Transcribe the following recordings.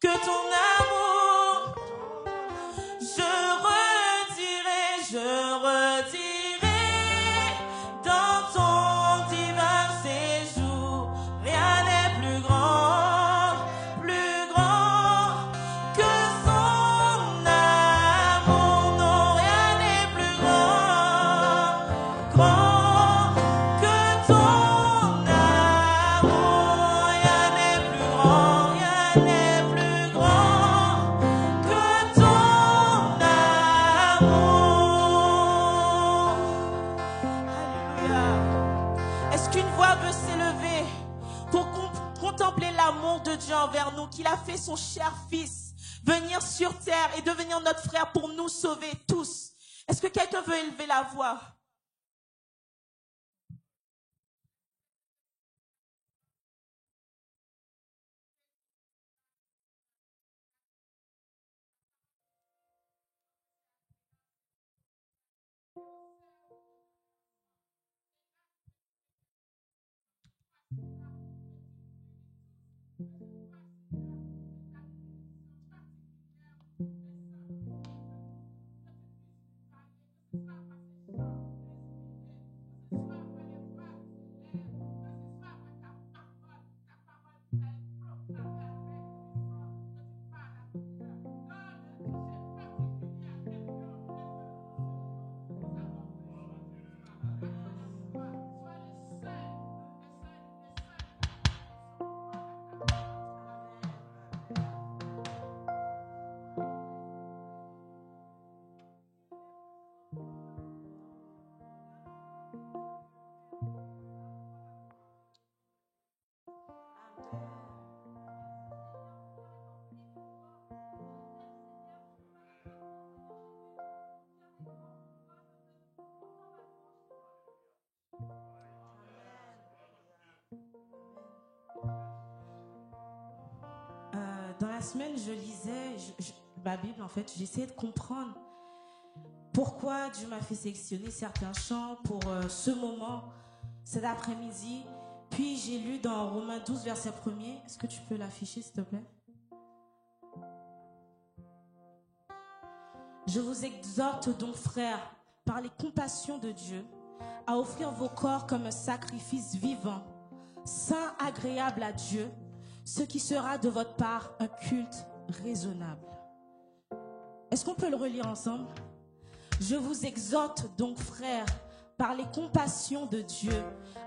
que ton amour, je redirai dans ton divin séjour. Rien n'est plus grand que son amour. Non, rien n'est plus grand que ton amour. Rien n'est plus grand que ton amour. Alléluia. Est-ce qu'une voix veut s'élever pour contempler l'amour de Dieu envers nous, qu'il a fait son cher Fils venir sur terre et devenir notre frère pour nous sauver tous? Est-ce que quelqu'un veut élever la voix? Dans la semaine, je lisais ma Bible, en fait, j'essayais de comprendre pourquoi Dieu m'a fait sélectionner certains chants pour ce moment, cet après-midi. Puis j'ai lu dans Romains 12, verset 1er. Est-ce que tu peux l'afficher, s'il te plaît? Je vous exhorte donc, frères, par les compassions de Dieu, à offrir vos corps comme un sacrifice vivant, saint, agréable à Dieu, ce qui sera de votre part un culte raisonnable. Est-ce qu'on peut le relire ensemble? Je vous exhorte donc, frères, par les compassions de Dieu,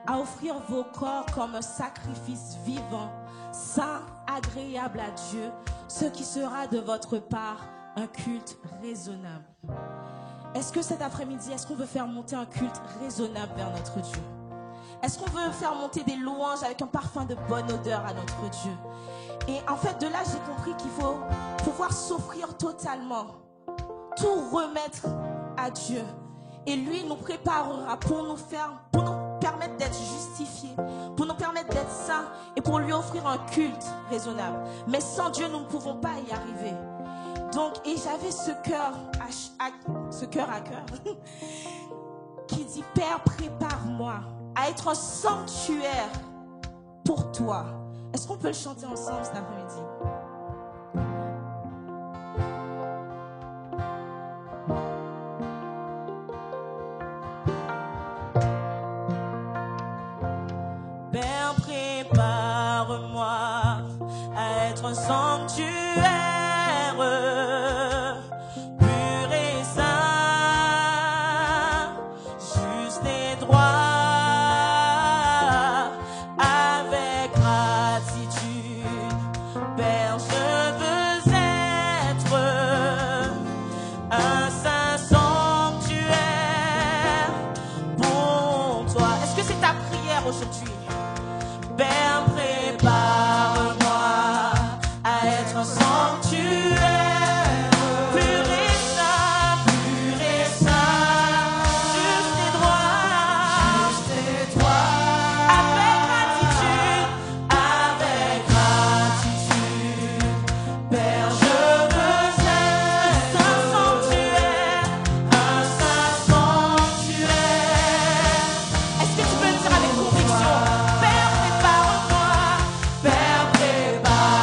à offrir vos corps comme un sacrifice vivant, saint, agréable à Dieu, ce qui sera de votre part un culte raisonnable. Est-ce que cet après-midi, est-ce qu'on veut faire monter un culte raisonnable vers notre Dieu? Est-ce qu'on veut faire monter des louanges avec un parfum de bonne odeur à notre Dieu? Et en fait, de là, j'ai compris qu'il faut pouvoir s'offrir totalement, tout remettre à Dieu. Et lui nous préparera pour nous permettre d'être justifiés, pour nous permettre d'être saints et pour lui offrir un culte raisonnable. Mais sans Dieu, nous ne pouvons pas y arriver. Donc, et j'avais ce cœur à cœur qui dit: Père, prépare-moi à être un sanctuaire pour toi. Est-ce qu'on peut le chanter ensemble cet après-midi? Père, prépare-moi à être un sanctuaire pur et saint, juste et droit. Aujourd'hui, Père, prépare-moi à être un sanctuaire pur et saint, juste et droit, avec gratitude, Père, je veux être un sanctuaire. Est-ce que tu peux le dire avec conviction? Père, prépare-moi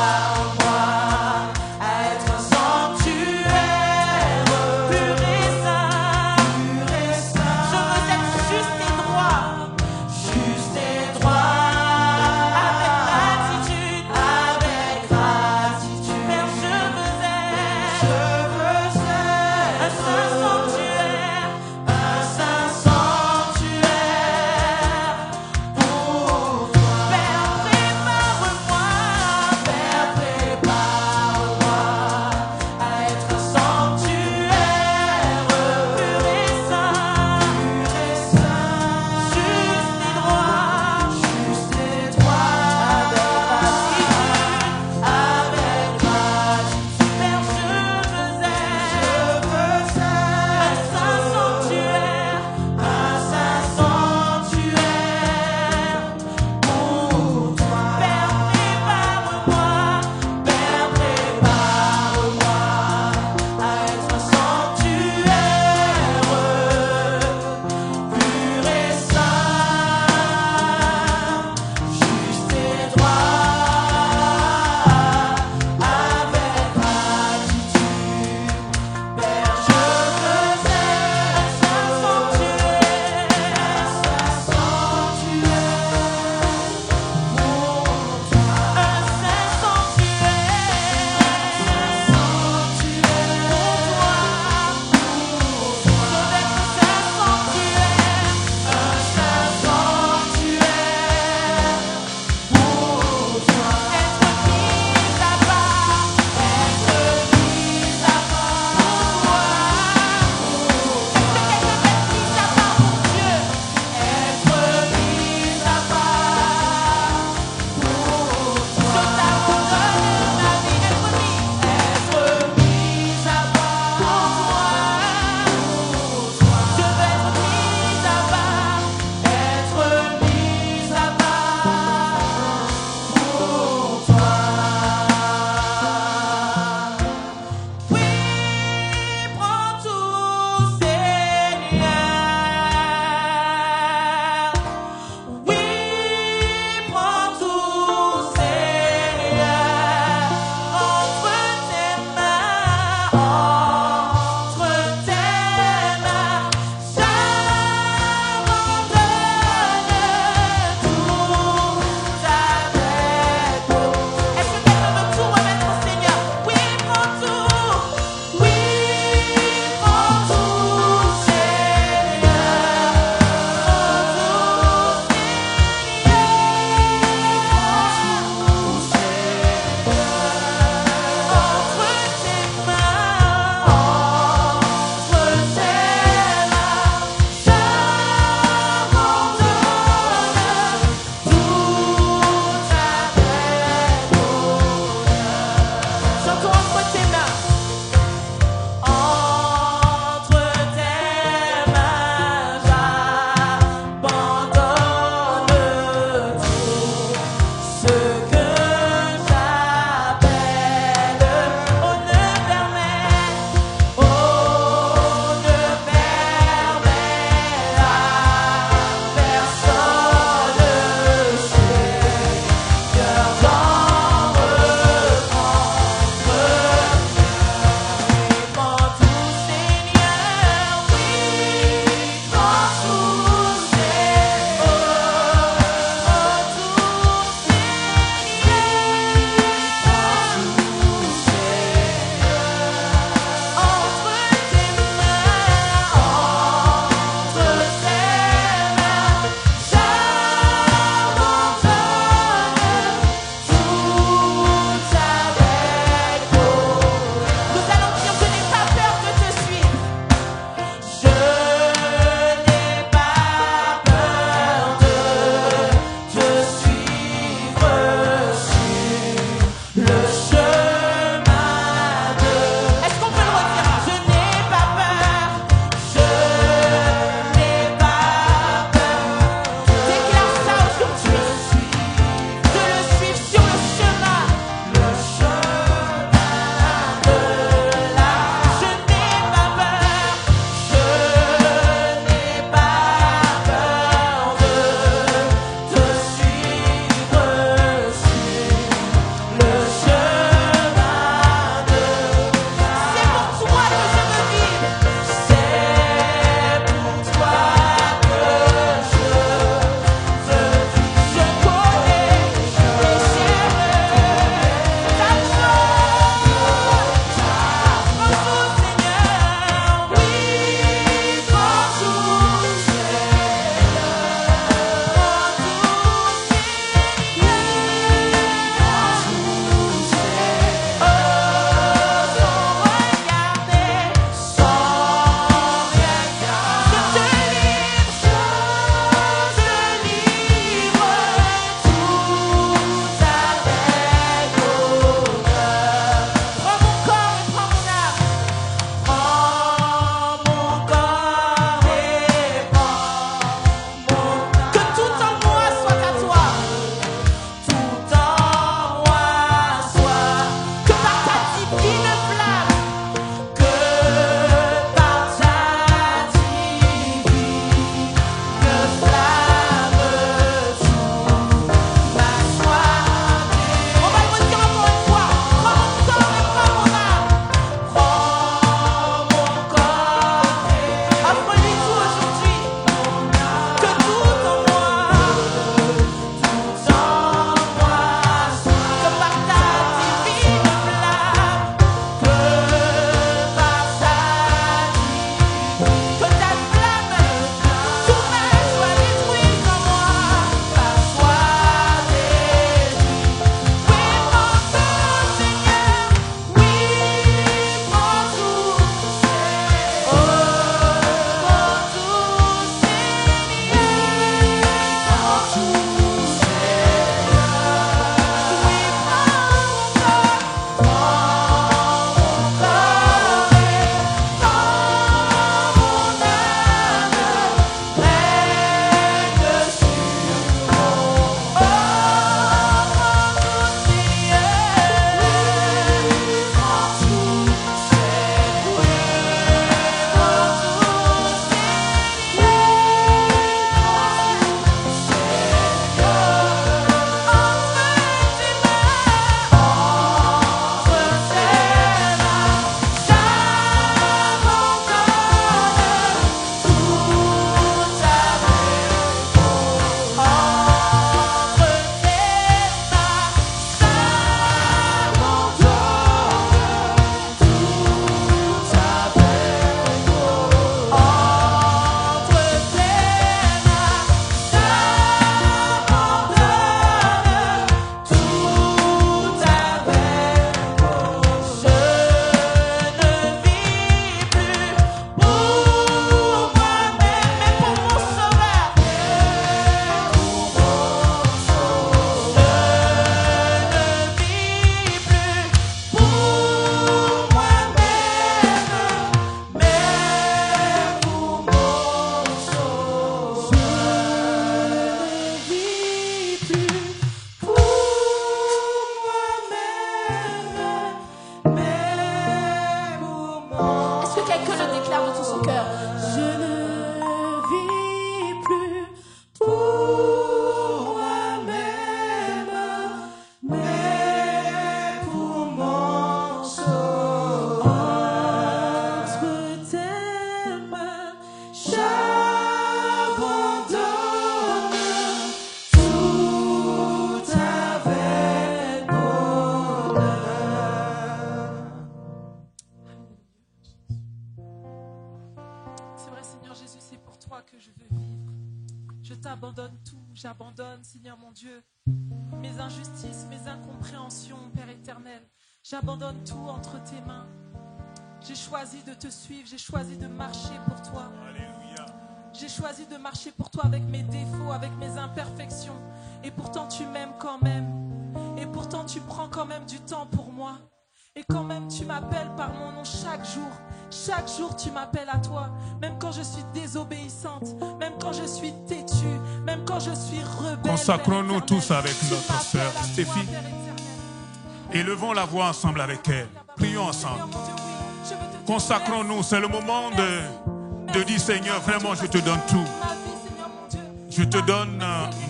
Chantons entre tes mains. Entre tes mains, j'abandonne tout ce que j'appelle. Oh, ne permets à personne, Seigneur, d'en reprendre toi que je veux vivre. Je t'abandonne tout. J'abandonne, Seigneur mon Dieu, mes injustices, mes incompréhensions, Père éternel. J'abandonne tout entre tes mains. J'ai choisi de te suivre. J'ai choisi de marcher pour toi. Alléluia. J'ai choisi de marcher pour toi avec mes défauts, avec mes imperfections. Et pourtant tu m'aimes quand même. Et pourtant tu prends quand même du temps pour moi. Et quand même tu m'appelles par mon nom chaque jour. Chaque jour tu m'appelles à toi. Même quand je suis désobéissante. Même quand je suis têtue. Même quand je suis rebelle. Consacrons-nous tous avec Tu notre m'appelles sœur à toi, Stéphie. Père éternel. Élevons la voix ensemble avec elle. Prions ensemble. Seigneur, mon Dieu, oui, je veux te dire Consacrons-nous. merci. C'est le moment de dire, Seigneur, vraiment, je te donne tout. Ma vie, Seigneur, mon Dieu. Je te donne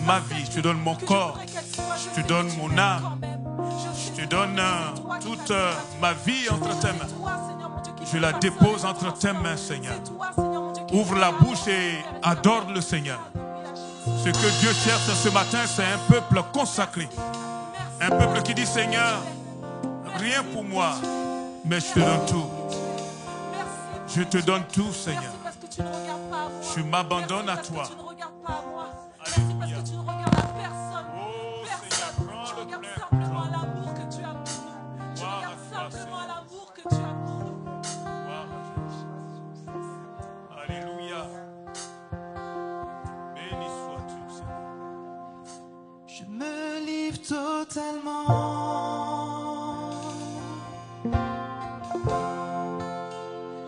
ma vie. Je te donne mon corps. Je te donne mon âme. Je te donne toute ma vie entre tes mains. Je la dépose entre tes mains, Seigneur. Ouvre la bouche et adore le Seigneur. Ce que Dieu cherche ce matin, c'est un peuple consacré. Un peuple qui dit, Seigneur, rien pour moi, mais je te donne tout. Je te donne tout, Seigneur. Je m'abandonne à toi. Alléluia. Oh, Seigneur, prends le plein. Simplement l'amour que tu as pour nous. Je regarde simplement l'amour que tu as pour nous. Alléluia. Béni sois-tu, Seigneur. Je me livre totalement.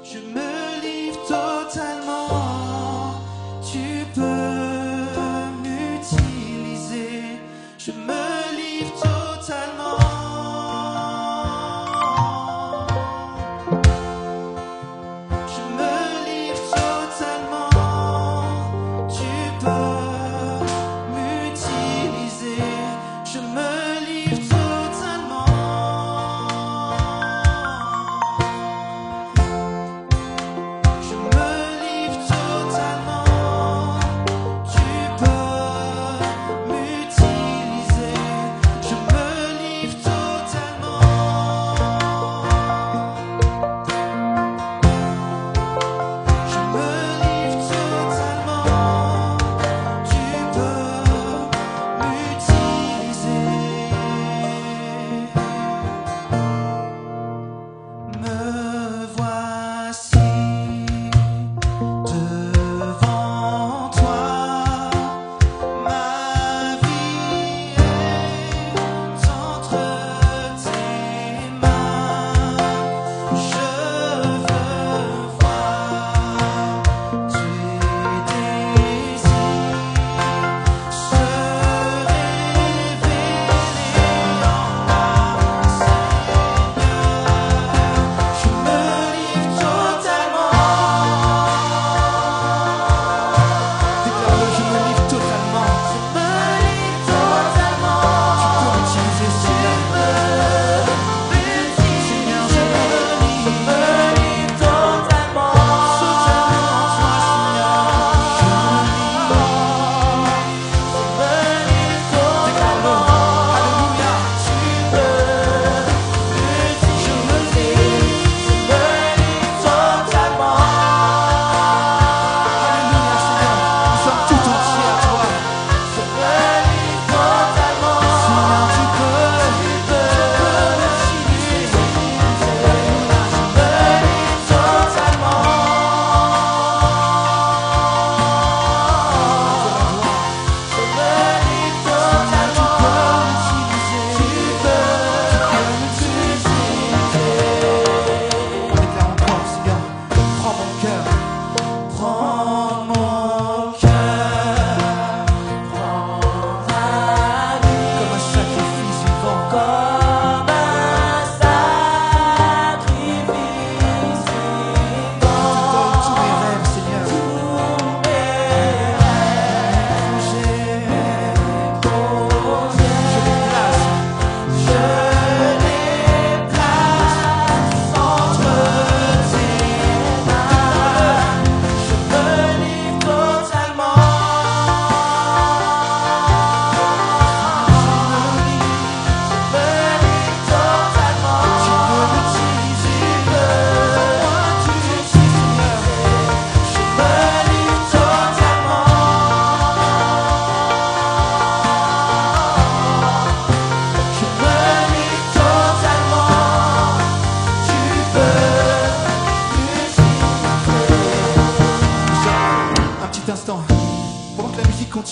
Je me livre totalement. Tu peux m'utiliser. Je me livre totalement.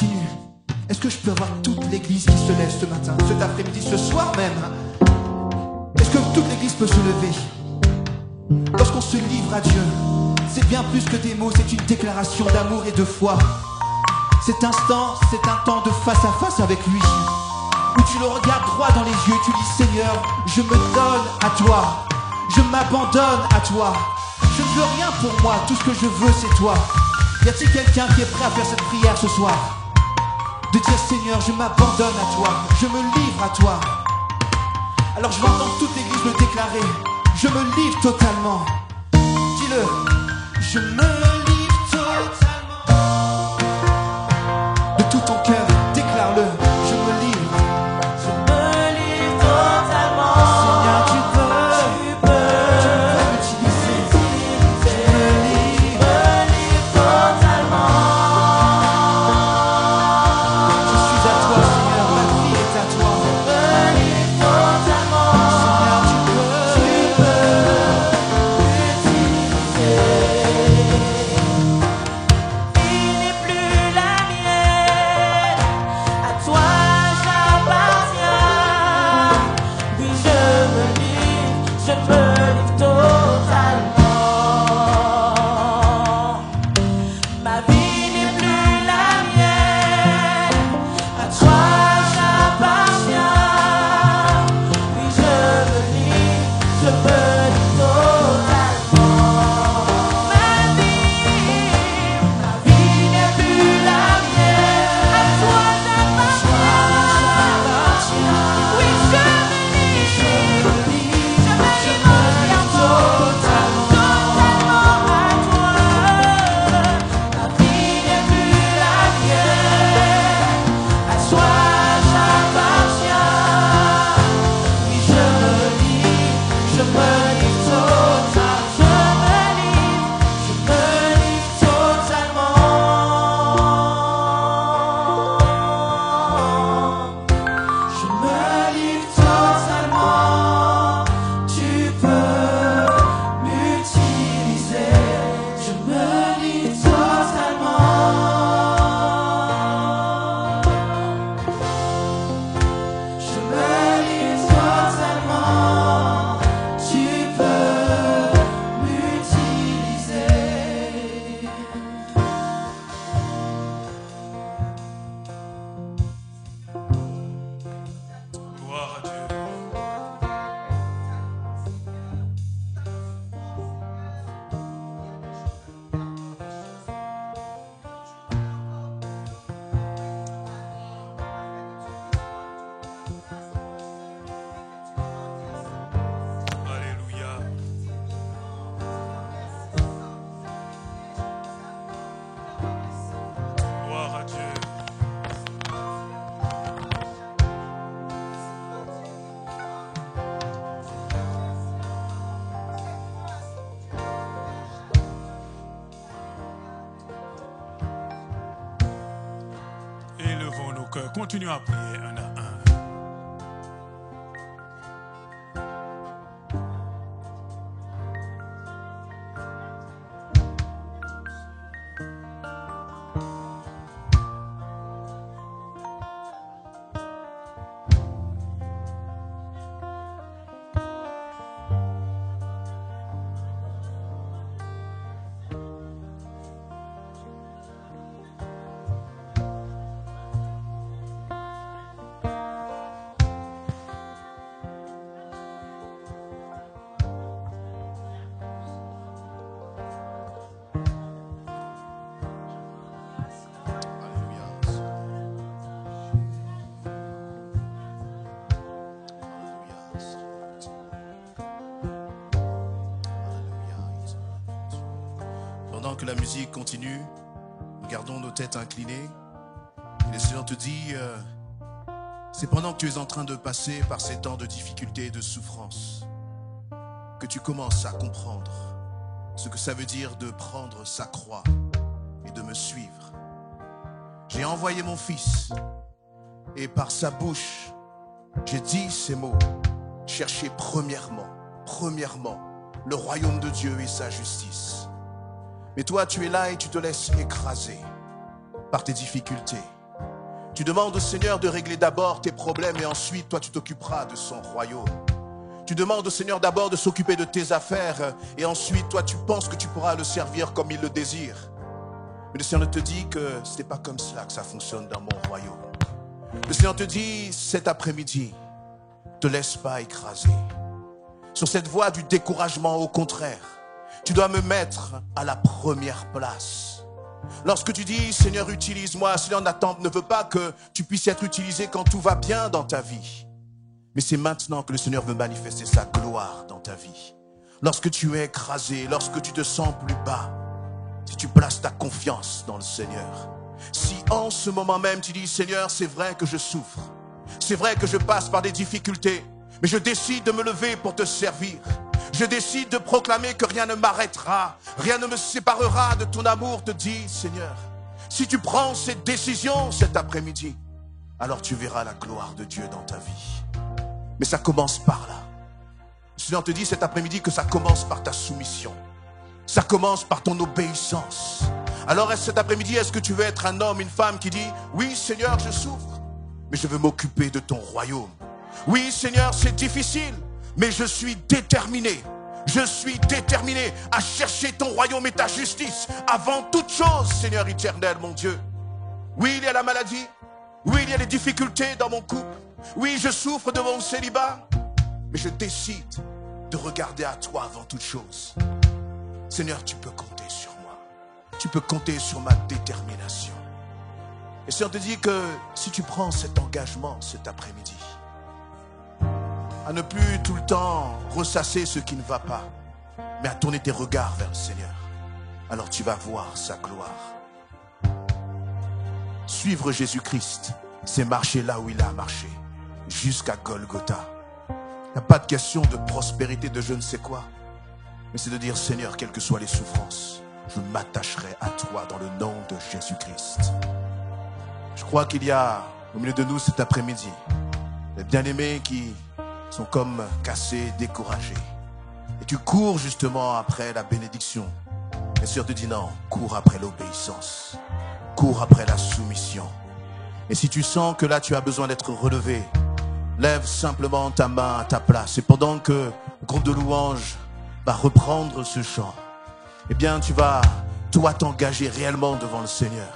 continue. Est-ce que je peux avoir toute l'église qui se lève ce matin, cet après-midi, ce soir même? Est-ce que toute l'église peut se lever? Lorsqu'on se livre à Dieu, c'est bien plus que des mots, c'est une déclaration d'amour et de foi. Cet instant, c'est un temps de face à face avec lui, où tu le regardes droit dans les yeux, tu dis Seigneur, je me donne à toi, je m'abandonne à toi, je ne veux rien pour moi, tout ce que je veux c'est toi. Y a-t-il quelqu'un qui est prêt à faire cette prière ce soir? De dire Seigneur, je m'abandonne à toi, je me livre à toi. Alors je vais entendre toute l'église le déclarer, je me livre totalement. Dis-le, je me livre totalement. De tout ton cœur, déclare-le, je me livre. Je me livre totalement. Seigneur, tu peux m'utiliser. Je me livre totalement. Je suis à toi, Seigneur, ma vie est à toi. Je me livre totalement. Seigneur, tu peux Il n'est plus la mienne, à toi j'appartiens. Oui, je me livre totalement. Ma vie n'est plus la mienne, à toi j'appartiens. Oui, je me livre totalement. Ma vie n'est plus la mienne, à toi j'appartiens. Oui, je me livre entièrement, totalement à toi. Ma vie n'est plus la mienne, à toi j'appartiens. Oui, je me livre totalement. Je me livre totalement. Tu peux m'utiliser. Je me livre totalement. Je me livre totalement. Tu peux m'utiliser. Gloire à Dieu. Alléluia. Gloire à Dieu. Élevons nos cœurs. Continuons à prier un à un. Pendant que la musique continue, nous gardons nos têtes inclinées. Et le Seigneur te dit, c'est pendant que tu es en train de passer par ces temps de difficulté et de souffrance que tu commences à comprendre ce que ça veut dire de prendre sa croix et de me suivre. J'ai envoyé mon fils et par sa bouche, j'ai dit ces mots. Cherchez premièrement le royaume de Dieu et sa justice. Mais toi, tu es là et tu te laisses écraser par tes difficultés, Tu demandes au Seigneur de régler d'abord tes problèmes et ensuite, toi, tu t'occuperas de son royaume. Tu demandes au Seigneur d'abord de s'occuper de tes affaires et ensuite, toi, tu penses que tu pourras le servir comme il le désire. Mais le Seigneur te dit que ce n'est pas comme cela que ça fonctionne dans mon royaume. Le Seigneur te dit cet après-midi, ne te laisse pas écraser. Sur cette voie du découragement, au contraire, tu dois me mettre à la première place. Lorsque tu dis, Seigneur, utilise-moi, Seigneur, ne veut pas que tu puisses être utilisé quand tout va bien dans ta vie. Mais c'est maintenant que le Seigneur veut manifester sa gloire dans ta vie. Lorsque tu es écrasé, lorsque tu te sens plus bas, si tu places ta confiance dans le Seigneur, si en ce moment même tu dis, Seigneur, c'est vrai que je souffre, c'est vrai que je passe par des difficultés, mais je décide de me lever pour te servir. Je décide de proclamer que rien ne m'arrêtera, rien ne me séparera de ton amour. Te dis, Seigneur, si tu prends cette décision cet après-midi, alors tu verras la gloire de Dieu dans ta vie. Mais ça commence par là. Le Seigneur te dit cet après-midi que ça commence par ta soumission. Ça commence par ton obéissance. Alors cet après-midi, est-ce que tu veux être un homme, une femme qui dit, oui Seigneur, je souffre, mais je veux m'occuper de ton royaume. Oui Seigneur, c'est difficile, mais je suis déterminé. Je suis déterminé à chercher ton royaume et ta justice avant toute chose, Seigneur éternel, mon Dieu. Oui, il y a la maladie. Oui, il y a des difficultés dans mon couple. Oui, je souffre de mon célibat. Mais je décide de regarder à toi avant toute chose. Seigneur, tu peux compter sur moi. Tu peux compter sur ma détermination. Et le Seigneur te dit que si tu prends cet engagement cet après-midi, à ne plus tout le temps ressasser ce qui ne va pas, mais à tourner tes regards vers le Seigneur, alors tu vas voir sa gloire. Suivre Jésus-Christ, c'est marcher là où il a marché, jusqu'à Golgotha. Il n'y a pas de question de prospérité, de je ne sais quoi, mais c'est de dire, Seigneur, quelles que soient les souffrances, je m'attacherai à toi dans le nom de Jésus-Christ. Je crois qu'il y a au milieu de nous cet après-midi des bien-aimés qui sont comme cassés, découragés. Et tu cours justement après la bénédiction. Et le Seigneur te dit non, cours après l'obéissance. Cours après la soumission. Et si tu sens que là tu as besoin d'être relevé, lève simplement ta main à ta place. Et pendant que le groupe de louanges va reprendre ce chant, eh bien tu vas, toi, t'engager réellement devant le Seigneur.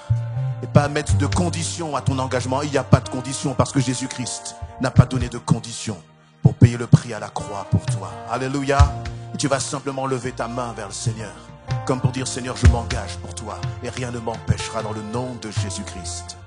Et pas mettre de conditions à ton engagement. Il n'y a pas de conditions parce que Jésus-Christ n'a pas donné de conditions pour payer le prix à la croix pour toi. Alléluia. Et tu vas simplement lever ta main vers le Seigneur, comme pour dire, Seigneur, je m'engage pour toi et rien ne m'empêchera dans le nom de Jésus-Christ.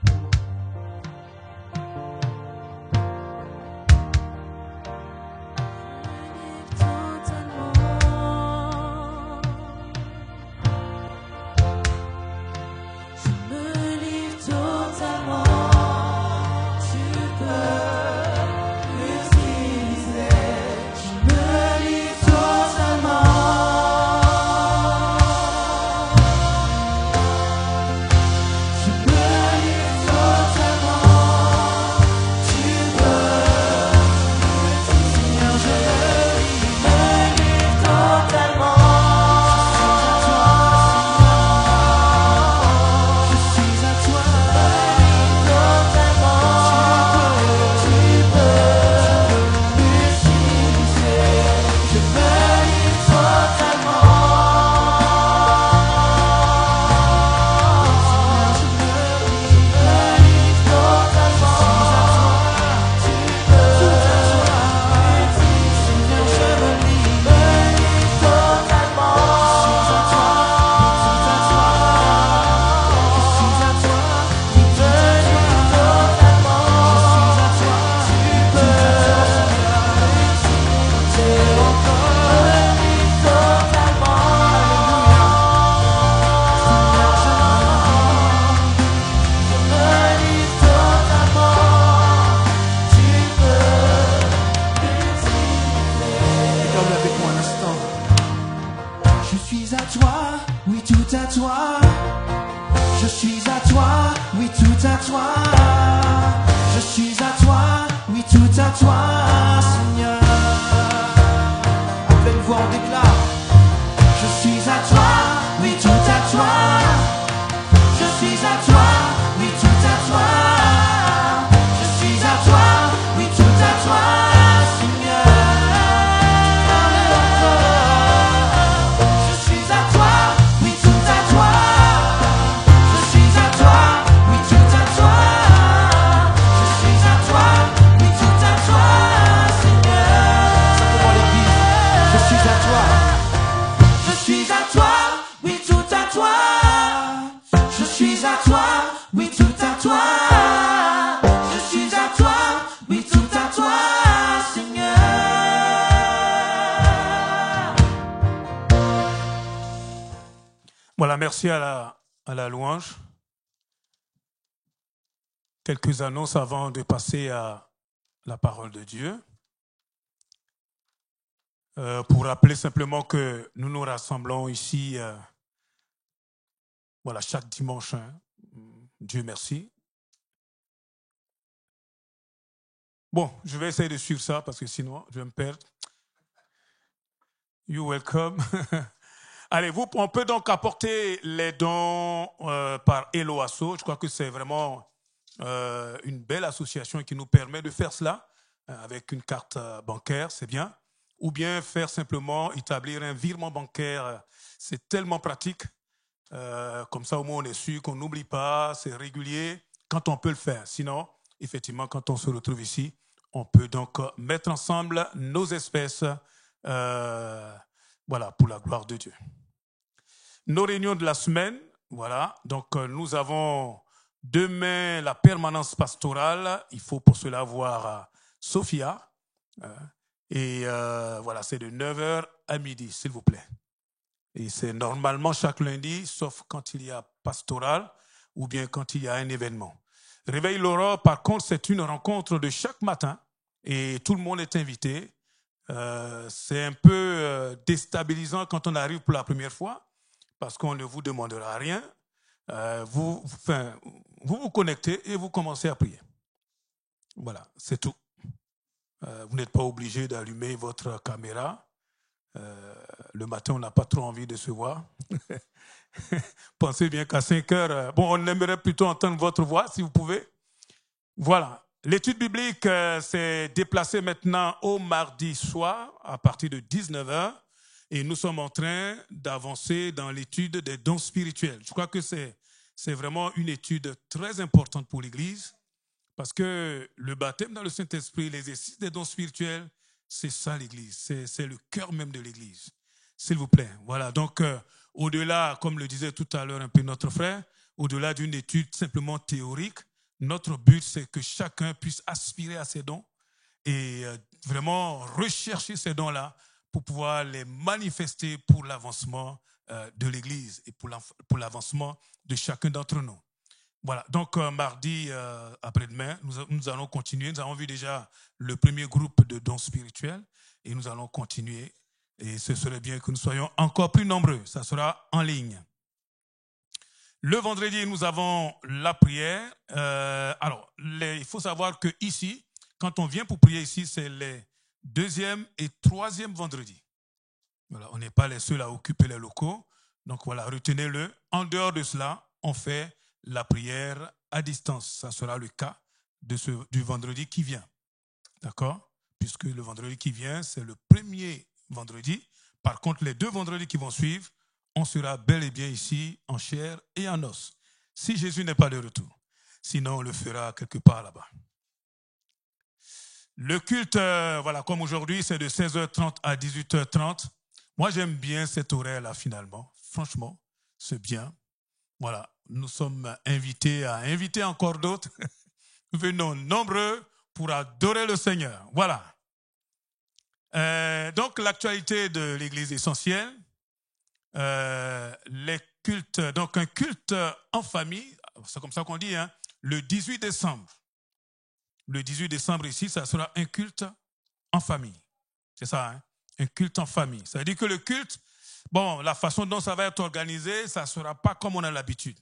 Tout à toi, Voilà, merci à la louange. Quelques annonces avant de passer à la parole de Dieu. Pour rappeler simplement que nous nous rassemblons ici voilà, chaque dimanche. Hein. Dieu merci. Bon, je vais essayer de suivre ça parce que sinon, je vais me perdre. You're welcome. Allez, on peut donc apporter les dons par Eloasso. Je crois que c'est vraiment une belle association qui nous permet de faire cela avec une carte bancaire, c'est bien. Ou bien faire simplement établir un virement bancaire. C'est tellement pratique. Comme ça, au moins, on est sûr qu'on n'oublie pas, c'est régulier quand on peut le faire. Sinon, effectivement, quand on se retrouve ici, on peut donc mettre ensemble nos espèces voilà, pour la gloire de Dieu. Nos réunions de la semaine, voilà. Donc, nous avons demain la permanence pastorale. Il faut pour cela voir Sophia. Et voilà, c'est de 9h à midi, s'il vous plaît. Et c'est normalement chaque lundi, sauf quand il y a pastoral ou bien quand il y a un événement. Réveil l'aurore, par contre, c'est une rencontre de chaque matin et tout le monde est invité. C'est un peu déstabilisant quand on arrive pour la première fois parce qu'on ne vous demandera rien. Vous vous connectez et vous commencez à prier. Voilà, c'est tout. Vous n'êtes pas obligé d'allumer votre caméra. Le matin, on n'a pas trop envie de se voir. Pensez bien qu'à 5 heures, bon, on aimerait plutôt entendre votre voix, si vous pouvez. Voilà. L'étude biblique s'est déplacée maintenant au mardi soir, à partir de 19h. Et nous sommes en train d'avancer dans l'étude des dons spirituels. Je crois que c'est vraiment une étude très importante pour l'Église, parce que le baptême dans le Saint-Esprit, l'exercice des dons spirituels, c'est ça l'Église, c'est le cœur même de l'Église. S'il vous plaît. Voilà, donc au-delà, comme le disait tout à l'heure un peu notre frère, au-delà d'une étude simplement théorique, notre but c'est que chacun puisse aspirer à ces dons et vraiment rechercher ces dons-là pour pouvoir les manifester pour l'avancement de l'Église et pour l'avancement de chacun d'entre nous. Voilà, donc mardi après-demain, nous allons continuer. Nous avons vu déjà le premier groupe de dons spirituels et nous allons continuer. Et ce serait bien que nous soyons encore plus nombreux. Ça sera en ligne. Le vendredi, nous avons la prière. Alors, il faut savoir que ici, quand on vient pour prier ici, c'est les deuxième et troisième vendredis. Voilà, on n'est pas les seuls à occuper les locaux. Donc voilà, retenez-le. En dehors de cela, on fait la prière à distance. Ça sera le cas du vendredi qui vient. D'accord? Puisque le vendredi qui vient, c'est le premier vendredi. Par contre, les 2 vendredis qui vont suivre, on sera bel et bien ici en chair et en os. Si Jésus n'est pas de retour. Sinon, on le fera quelque part là-bas. Le culte, voilà, comme aujourd'hui, c'est de 16h30 à 18h30. Moi, j'aime bien cet horaire-là, finalement. Franchement, c'est bien. Voilà, nous sommes invités à inviter encore d'autres. Venons nombreux pour adorer le Seigneur. Voilà. Donc, l'actualité de l'Église essentielle. Les cultes, donc un culte en famille, c'est comme ça qu'on dit, hein, le 18 décembre. Le 18 décembre ici, ça sera un culte en famille. C'est ça, hein? Un culte en famille. Ça veut dire que le culte, bon, la façon dont ça va être organisé, ça ne sera pas comme on a l'habitude.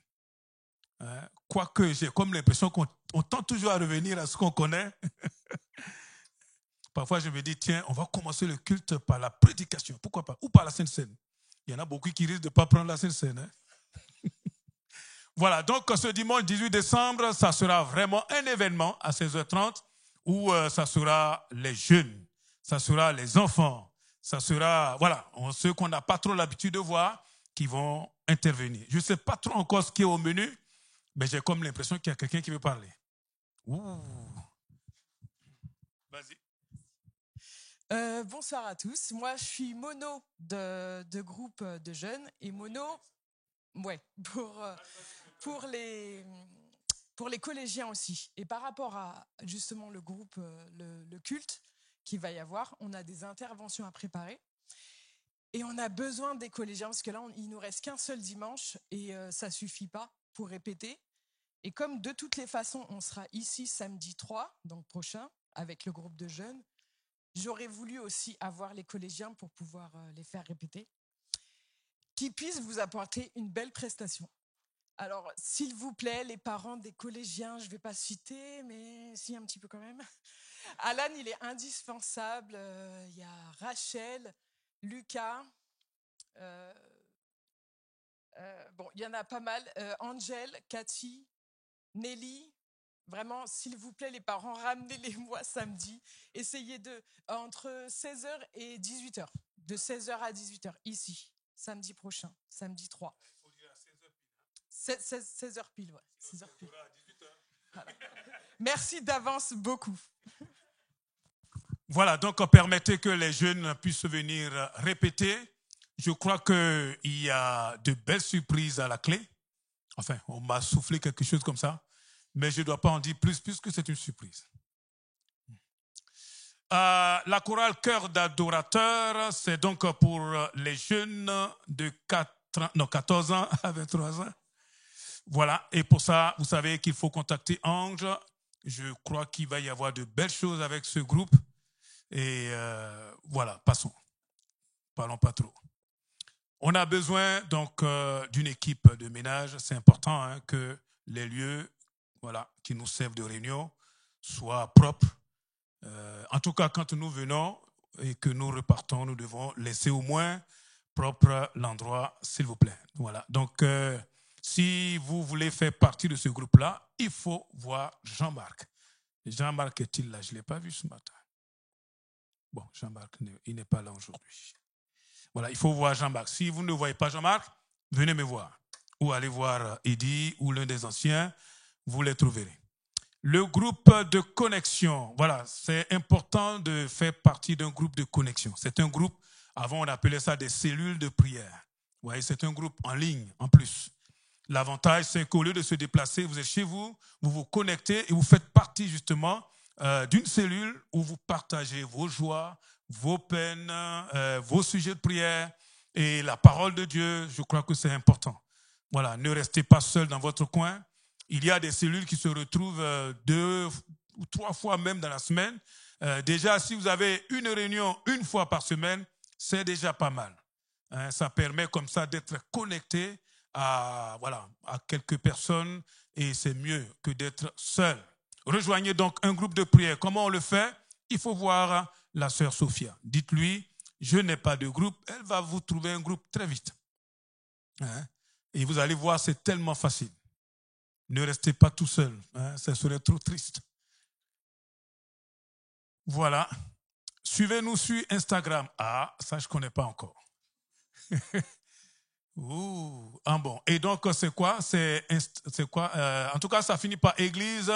Quoique j'ai comme l'impression qu'on tend toujours à revenir à ce qu'on connaît. Parfois, je me dis, tiens, on va commencer le culte par la prédication. Pourquoi pas? Ou par la Sainte Seine. Il y en a beaucoup qui risquent de ne pas prendre la Sainte Seine. Hein? Voilà, donc ce dimanche 18 décembre, ça sera vraiment un événement à 16h30 où ça sera les jeunes, ça sera les enfants, ça sera, voilà, ceux qu'on n'a pas trop l'habitude de voir qui vont intervenir. Je ne sais pas trop encore ce qui est au menu, mais j'ai comme l'impression qu'il y a quelqu'un qui veut parler. Ouh. Vas-y. Bonsoir à tous. Moi, je suis mono de groupe de jeunes et mono, ouais, pour les collégiens aussi. Et par rapport à justement le groupe, le culte qu'il va y avoir, on a des interventions à préparer. Et on a besoin des collégiens parce que là, il nous reste qu'un seul dimanche et ça suffit pas pour répéter. Et comme de toutes les façons, on sera ici samedi 3, donc prochain, avec le groupe de jeunes, j'aurais voulu aussi avoir les collégiens pour pouvoir les faire répéter, qui puissent vous apporter une belle prestation. Alors, s'il vous plaît, les parents des collégiens, je ne vais pas citer, mais si, un petit peu quand même. Alan, il est indispensable. Il y a Rachel, Lucas. Bon, il y en a pas mal. Angel, Cathy, Nelly. Vraiment, s'il vous plaît, les parents, ramenez-les-moi samedi. Essayez entre 16h et 18h. De 16h à 18h, ici, samedi prochain, samedi 3. 16h pile, ouais. 16h pile. Voilà. Merci d'avance beaucoup. Voilà, donc permettez que les jeunes puissent venir répéter. Je crois qu'il y a de belles surprises à la clé. Enfin, on m'a soufflé quelque chose comme ça, mais je ne dois pas en dire plus puisque c'est une surprise. La chorale Cœur d'adorateur, c'est donc pour les jeunes de 14 ans à 23 ans. Voilà, et pour ça, vous savez qu'il faut contacter Ange. Je crois qu'il va y avoir de belles choses avec ce groupe. Et voilà, passons. Parlons pas trop. On a besoin donc d'une équipe de ménage. C'est important hein, que les lieux qui nous servent de réunion soient propres. En tout cas, quand nous venons et que nous repartons, nous devons laisser au moins propre l'endroit, s'il vous plaît. Voilà. Donc, si vous voulez faire partie de ce groupe-là, il faut voir Jean-Marc. Jean-Marc est-il là? Je ne l'ai pas vu ce matin. Bon, Jean-Marc, il n'est pas là aujourd'hui. Voilà, il faut voir Jean-Marc. Si vous ne voyez pas Jean-Marc, venez me voir. Ou allez voir Eddy ou l'un des anciens, vous les trouverez. Le groupe de connexion, voilà, c'est important de faire partie d'un groupe de connexion. C'est un groupe, avant on appelait ça des cellules de prière. Vous voyez, c'est un groupe en ligne en plus. L'avantage, c'est qu'au lieu de se déplacer, vous êtes chez vous, vous vous connectez et vous faites partie justement d'une cellule où vous partagez vos joies, vos peines, vos sujets de prière et la parole de Dieu. Je crois que c'est important. Voilà, ne restez pas seul dans votre coin. Il y a des cellules qui se retrouvent 2 ou 3 fois même dans la semaine. Déjà, si vous avez une réunion 1 fois par semaine, c'est déjà pas mal. Hein, ça permet comme ça d'être connecté à quelques personnes et c'est mieux que d'être seul. Rejoignez donc un groupe de prière. Comment on le fait? Il faut voir la sœur Sophia. Dites-lui, je n'ai pas de groupe. Elle va vous trouver un groupe très vite. Hein? Et vous allez voir, c'est tellement facile. Ne restez pas tout seul. Hein? Ça serait trop triste. Voilà. Suivez-nous sur Instagram. Ah, ça, je ne connais pas encore. Ouh, ah bon. Et donc, c'est quoi? C'est quoi? En tout cas, ça finit par église,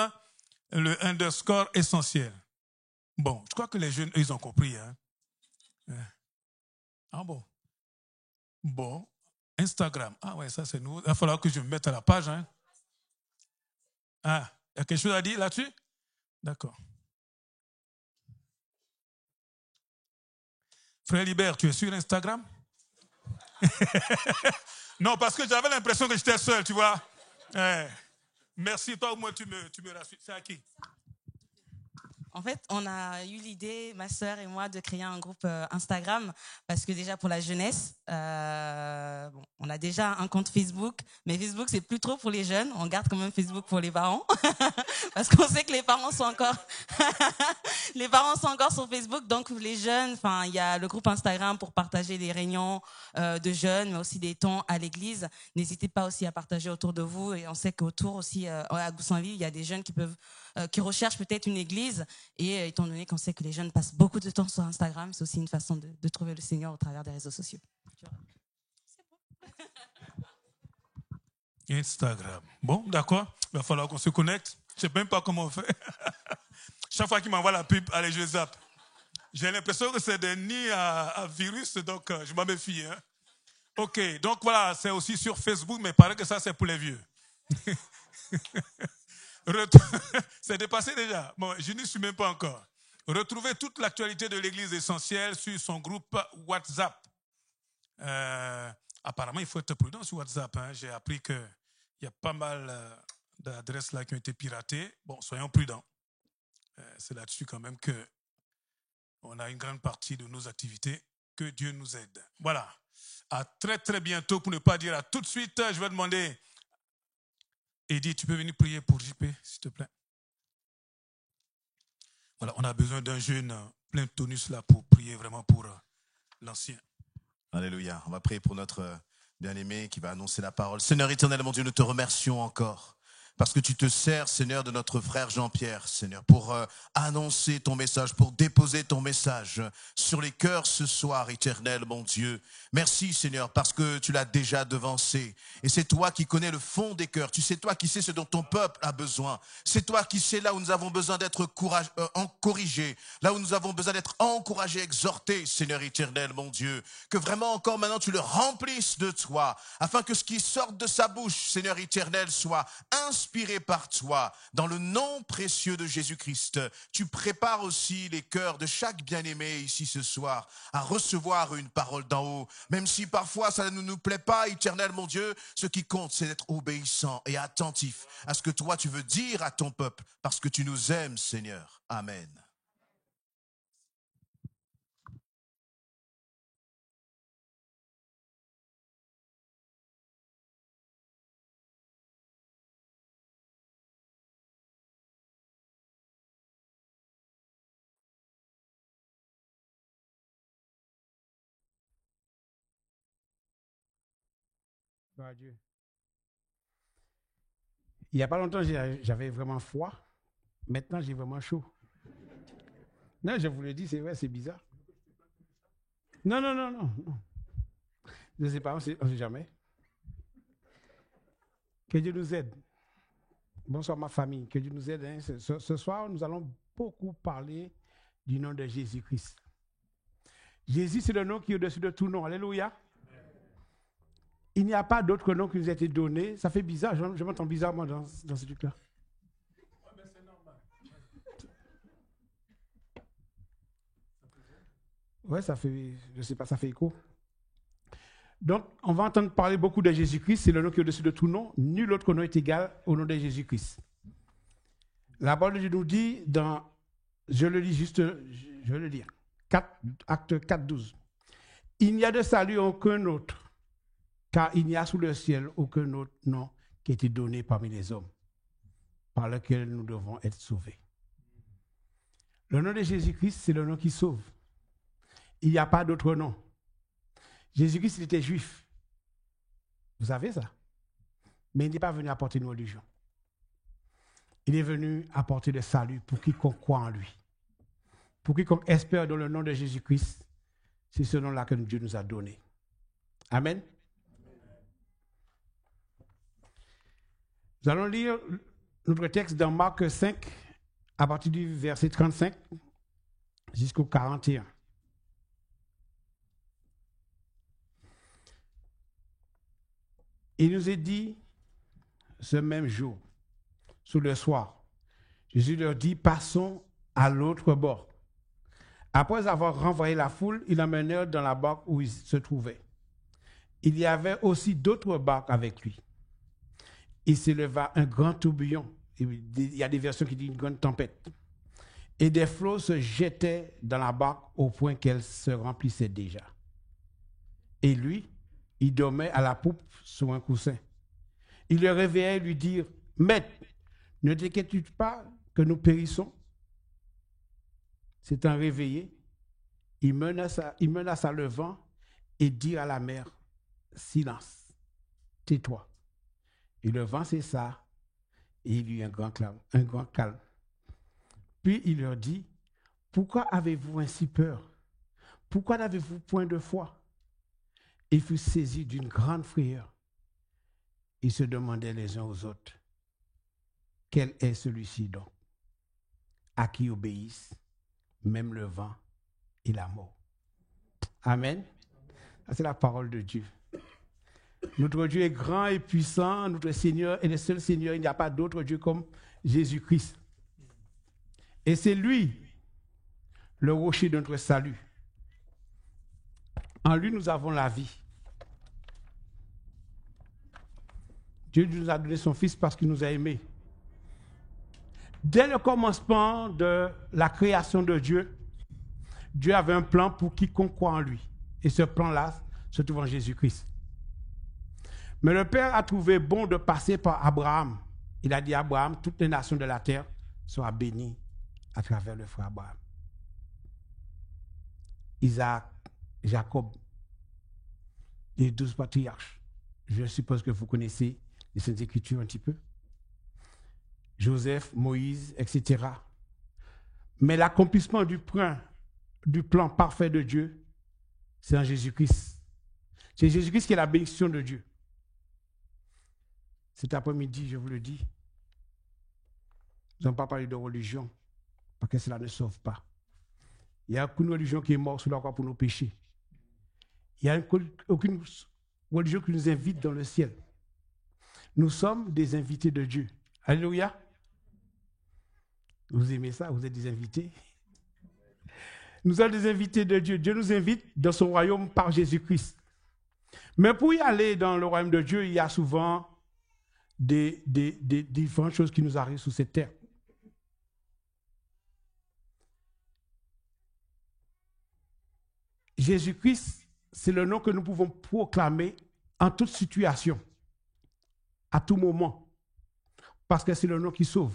le _ essentiel. Bon, je crois que les jeunes, ils ont compris. Hein? Ah bon. Bon, Instagram. Ah ouais, ça c'est nouveau. Il va falloir que je me mette à la page. Hein? Ah, il y a quelque chose à dire là-dessus? D'accord. Frère Libert, tu es sur Instagram? Non, parce que j'avais l'impression que j'étais seul, tu vois. Merci, toi au moins tu me rassures. C'est à qui? En fait, on a eu l'idée, ma sœur et moi, de créer un groupe Instagram parce que déjà pour la jeunesse, on a déjà un compte Facebook, mais Facebook c'est plus trop pour les jeunes. On garde quand même Facebook pour les parents parce qu'on sait que les parents sont encore sur Facebook. Donc les jeunes, il y a le groupe Instagram pour partager des réunions de jeunes, mais aussi des temps à l'église. N'hésitez pas aussi à partager autour de vous. Et on sait qu'autour aussi à Goussainville, il y a des jeunes qui recherchent peut-être une église. Et étant donné qu'on sait que les jeunes passent beaucoup de temps sur Instagram, c'est aussi une façon de trouver le Seigneur au travers des réseaux sociaux. Instagram. Bon, d'accord. Il va falloir qu'on se connecte. Je ne sais même pas comment on fait. Chaque fois qu'il m'envoie la pub, allez, je zappe. J'ai l'impression que c'est des nids à virus, donc je m'en méfie. Hein. Ok, donc voilà, c'est aussi sur Facebook, mais il paraît que ça, c'est pour les vieux. C'est dépassé déjà. Bon, je n'y suis même pas encore. Retrouvez toute l'actualité de l'Église essentielle sur son groupe WhatsApp. Apparemment, il faut être prudent sur WhatsApp. Hein. J'ai appris qu'il y a pas mal d'adresses là qui ont été piratées. Bon, soyons prudents. C'est là-dessus quand même qu'on a une grande partie de nos activités. Que Dieu nous aide. Voilà. À très très bientôt, pour ne pas dire à tout de suite. Je vais demander, Eddie, tu peux venir prier pour JP, s'il te plaît. Voilà, on a besoin d'un jeune plein de tonus là pour prier vraiment pour l'ancien. Alléluia. On va prier pour notre bien-aimé qui va annoncer la parole. Seigneur éternel, mon Dieu, nous te remercions encore. Parce que tu te sers, Seigneur, de notre frère Jean-Pierre, Seigneur, pour annoncer ton message, pour déposer ton message sur les cœurs ce soir, éternel, mon Dieu. Merci, Seigneur, parce que tu l'as déjà devancé. Et c'est toi qui connais le fond des cœurs. Tu sais, toi qui sais ce dont ton peuple a besoin. C'est toi qui sais là où nous avons besoin d'être corrigés, là où nous avons besoin d'être encouragés, exhortés, Seigneur éternel, mon Dieu. Que vraiment encore maintenant tu le remplisses de toi, afin que ce qui sorte de sa bouche, Seigneur éternel, soit inspiré par toi. Dans le nom précieux de Jésus-Christ, tu prépares aussi les cœurs de chaque bien-aimé ici ce soir à recevoir une parole d'en haut. Même si parfois ça ne nous plaît pas, éternel mon Dieu, ce qui compte c'est d'être obéissant et attentif à ce que toi tu veux dire à ton peuple, parce que tu nous aimes, Seigneur. Amen. Dieu. Il n'y a pas longtemps, j'avais vraiment froid. Maintenant, j'ai vraiment chaud. Non, je vous le dis, c'est vrai, c'est bizarre. Non. Je ne sais pas, on ne sait jamais. Que Dieu nous aide. Bonsoir ma famille, que Dieu nous aide. Hein. Ce soir, nous allons beaucoup parler du nom de Jésus-Christ. Jésus, c'est le nom qui est au-dessus de tout nom. Alléluia. Il n'y a pas d'autre nom qui nous a été donné. Ça fait bizarre, je m'entends bizarrement dans ce truc-là. Ouais, mais c'est normal. Ouais, ça fait, je sais pas, ça fait écho. Donc, on va entendre parler beaucoup de Jésus-Christ. C'est le nom qui est au-dessus de tout nom. Nul autre nom est égal au nom de Jésus-Christ. La parole de Dieu nous dit dans, je le lis juste, je vais le lire, Acte 4, 12. Il n'y a de salut aucun autre, car il n'y a sous le ciel aucun autre nom qui a été donné parmi les hommes, par lequel nous devons être sauvés. Le nom de Jésus-Christ, c'est le nom qui sauve. Il n'y a pas d'autre nom. Jésus-Christ, il était juif. Vous savez ça? Mais il n'est pas venu apporter une religion. Il est venu apporter le salut pour quiconque croit en lui. Pour quiconque espère dans le nom de Jésus-Christ, c'est ce nom-là que Dieu nous a donné. Amen. Nous allons lire notre texte dans Marc 5, à partir du verset 35 jusqu'au 41. Il nous est dit, ce même jour, sous le soir, Jésus leur dit, passons à l'autre bord. Après avoir renvoyé la foule, ils l'emmenèrent dans la barque où il se trouvait. Il y avait aussi d'autres barques avec lui. Il s'éleva un grand tourbillon. Il y a des versions qui disent une grande tempête. Et des flots se jetaient dans la barque au point qu'elle se remplissait déjà. Et lui, il dormait à la poupe sur un coussin. Il le réveillait et lui dit, « Maître, ne t'inquiètes-tu pas que nous périssons ?» S'étant réveillé, il menaça le vent et dit à la mer, « Silence, tais-toi. » Et le vent cessa et il y eut un grand calme. Puis il leur dit, « Pourquoi avez-vous ainsi peur? Pourquoi n'avez-vous point de foi? » Ils furent saisis d'une grande frayeur. Ils se demandaient les uns aux autres, « Quel est celui-ci donc, à qui obéissent même le vent et la mort? » Amen. Ça, c'est la parole de Dieu. Notre Dieu est grand et puissant, notre Seigneur est le seul Seigneur, il n'y a pas d'autre Dieu comme Jésus-Christ. Et c'est lui, le rocher de notre salut. En lui, nous avons la vie. Dieu nous a donné son Fils parce qu'il nous a aimés. Dès le commencement de la création de Dieu, Dieu avait un plan pour quiconque croit en lui. Et ce plan-là se trouve en Jésus-Christ. Mais le Père a trouvé bon de passer par Abraham. Il a dit à Abraham, toutes les nations de la terre soient bénies à travers le frère Abraham. Isaac, Jacob, les 12 patriarches. Je suppose que vous connaissez les Saintes Écritures un petit peu. Joseph, Moïse, etc. Mais l'accomplissement du plan parfait de Dieu, c'est en Jésus-Christ. C'est Jésus-Christ qui est la bénédiction de Dieu. Cet après-midi, je vous le dis, nous n'allons pas parler de religion, parce que cela ne sauve pas. Il n'y a aucune religion qui est morte sur la croix pour nos péchés. Il n'y a aucune religion qui nous invite dans le ciel. Nous sommes des invités de Dieu. Alléluia. Vous aimez ça? Vous êtes des invités? Nous sommes des invités de Dieu. Dieu nous invite dans son royaume par Jésus-Christ. Mais pour y aller dans le royaume de Dieu, il y a souvent des différentes choses qui nous arrivent sur cette terre. Jésus-Christ, c'est le nom que nous pouvons proclamer en toute situation, à tout moment, parce que c'est le nom qui sauve.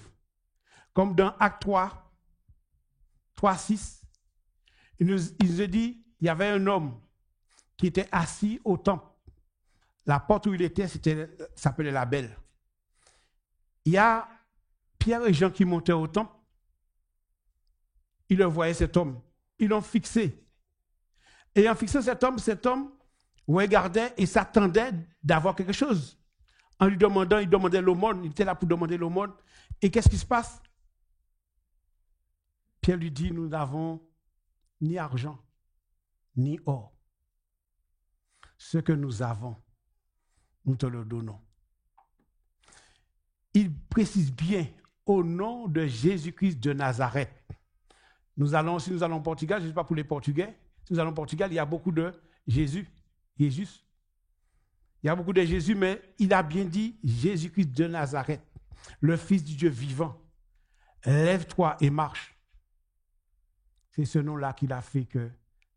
Comme dans Acte 3, 6, il nous a dit, il y avait un homme qui était assis au temple. La porte où il était, s'appelait la Belle. Il y a Pierre et Jean qui montaient au temple. Ils le voyaient, cet homme. Ils l'ont fixé. Et en fixant cet homme regardait et s'attendait d'avoir quelque chose. En lui demandant, il demandait l'aumône. Il était là pour demander l'aumône. Et qu'est-ce qui se passe? Pierre lui dit, nous n'avons ni argent, ni or. Ce que nous avons, nous te le donnons. Il précise bien, au nom de Jésus-Christ de Nazareth. Si nous allons au Portugal, je ne sais pas pour les Portugais, si nous allons au Portugal, il y a beaucoup de Jésus. Il y a beaucoup de Jésus, mais il a bien dit Jésus-Christ de Nazareth, le Fils du Dieu vivant. Lève-toi et marche. C'est ce nom-là qu'il a fait que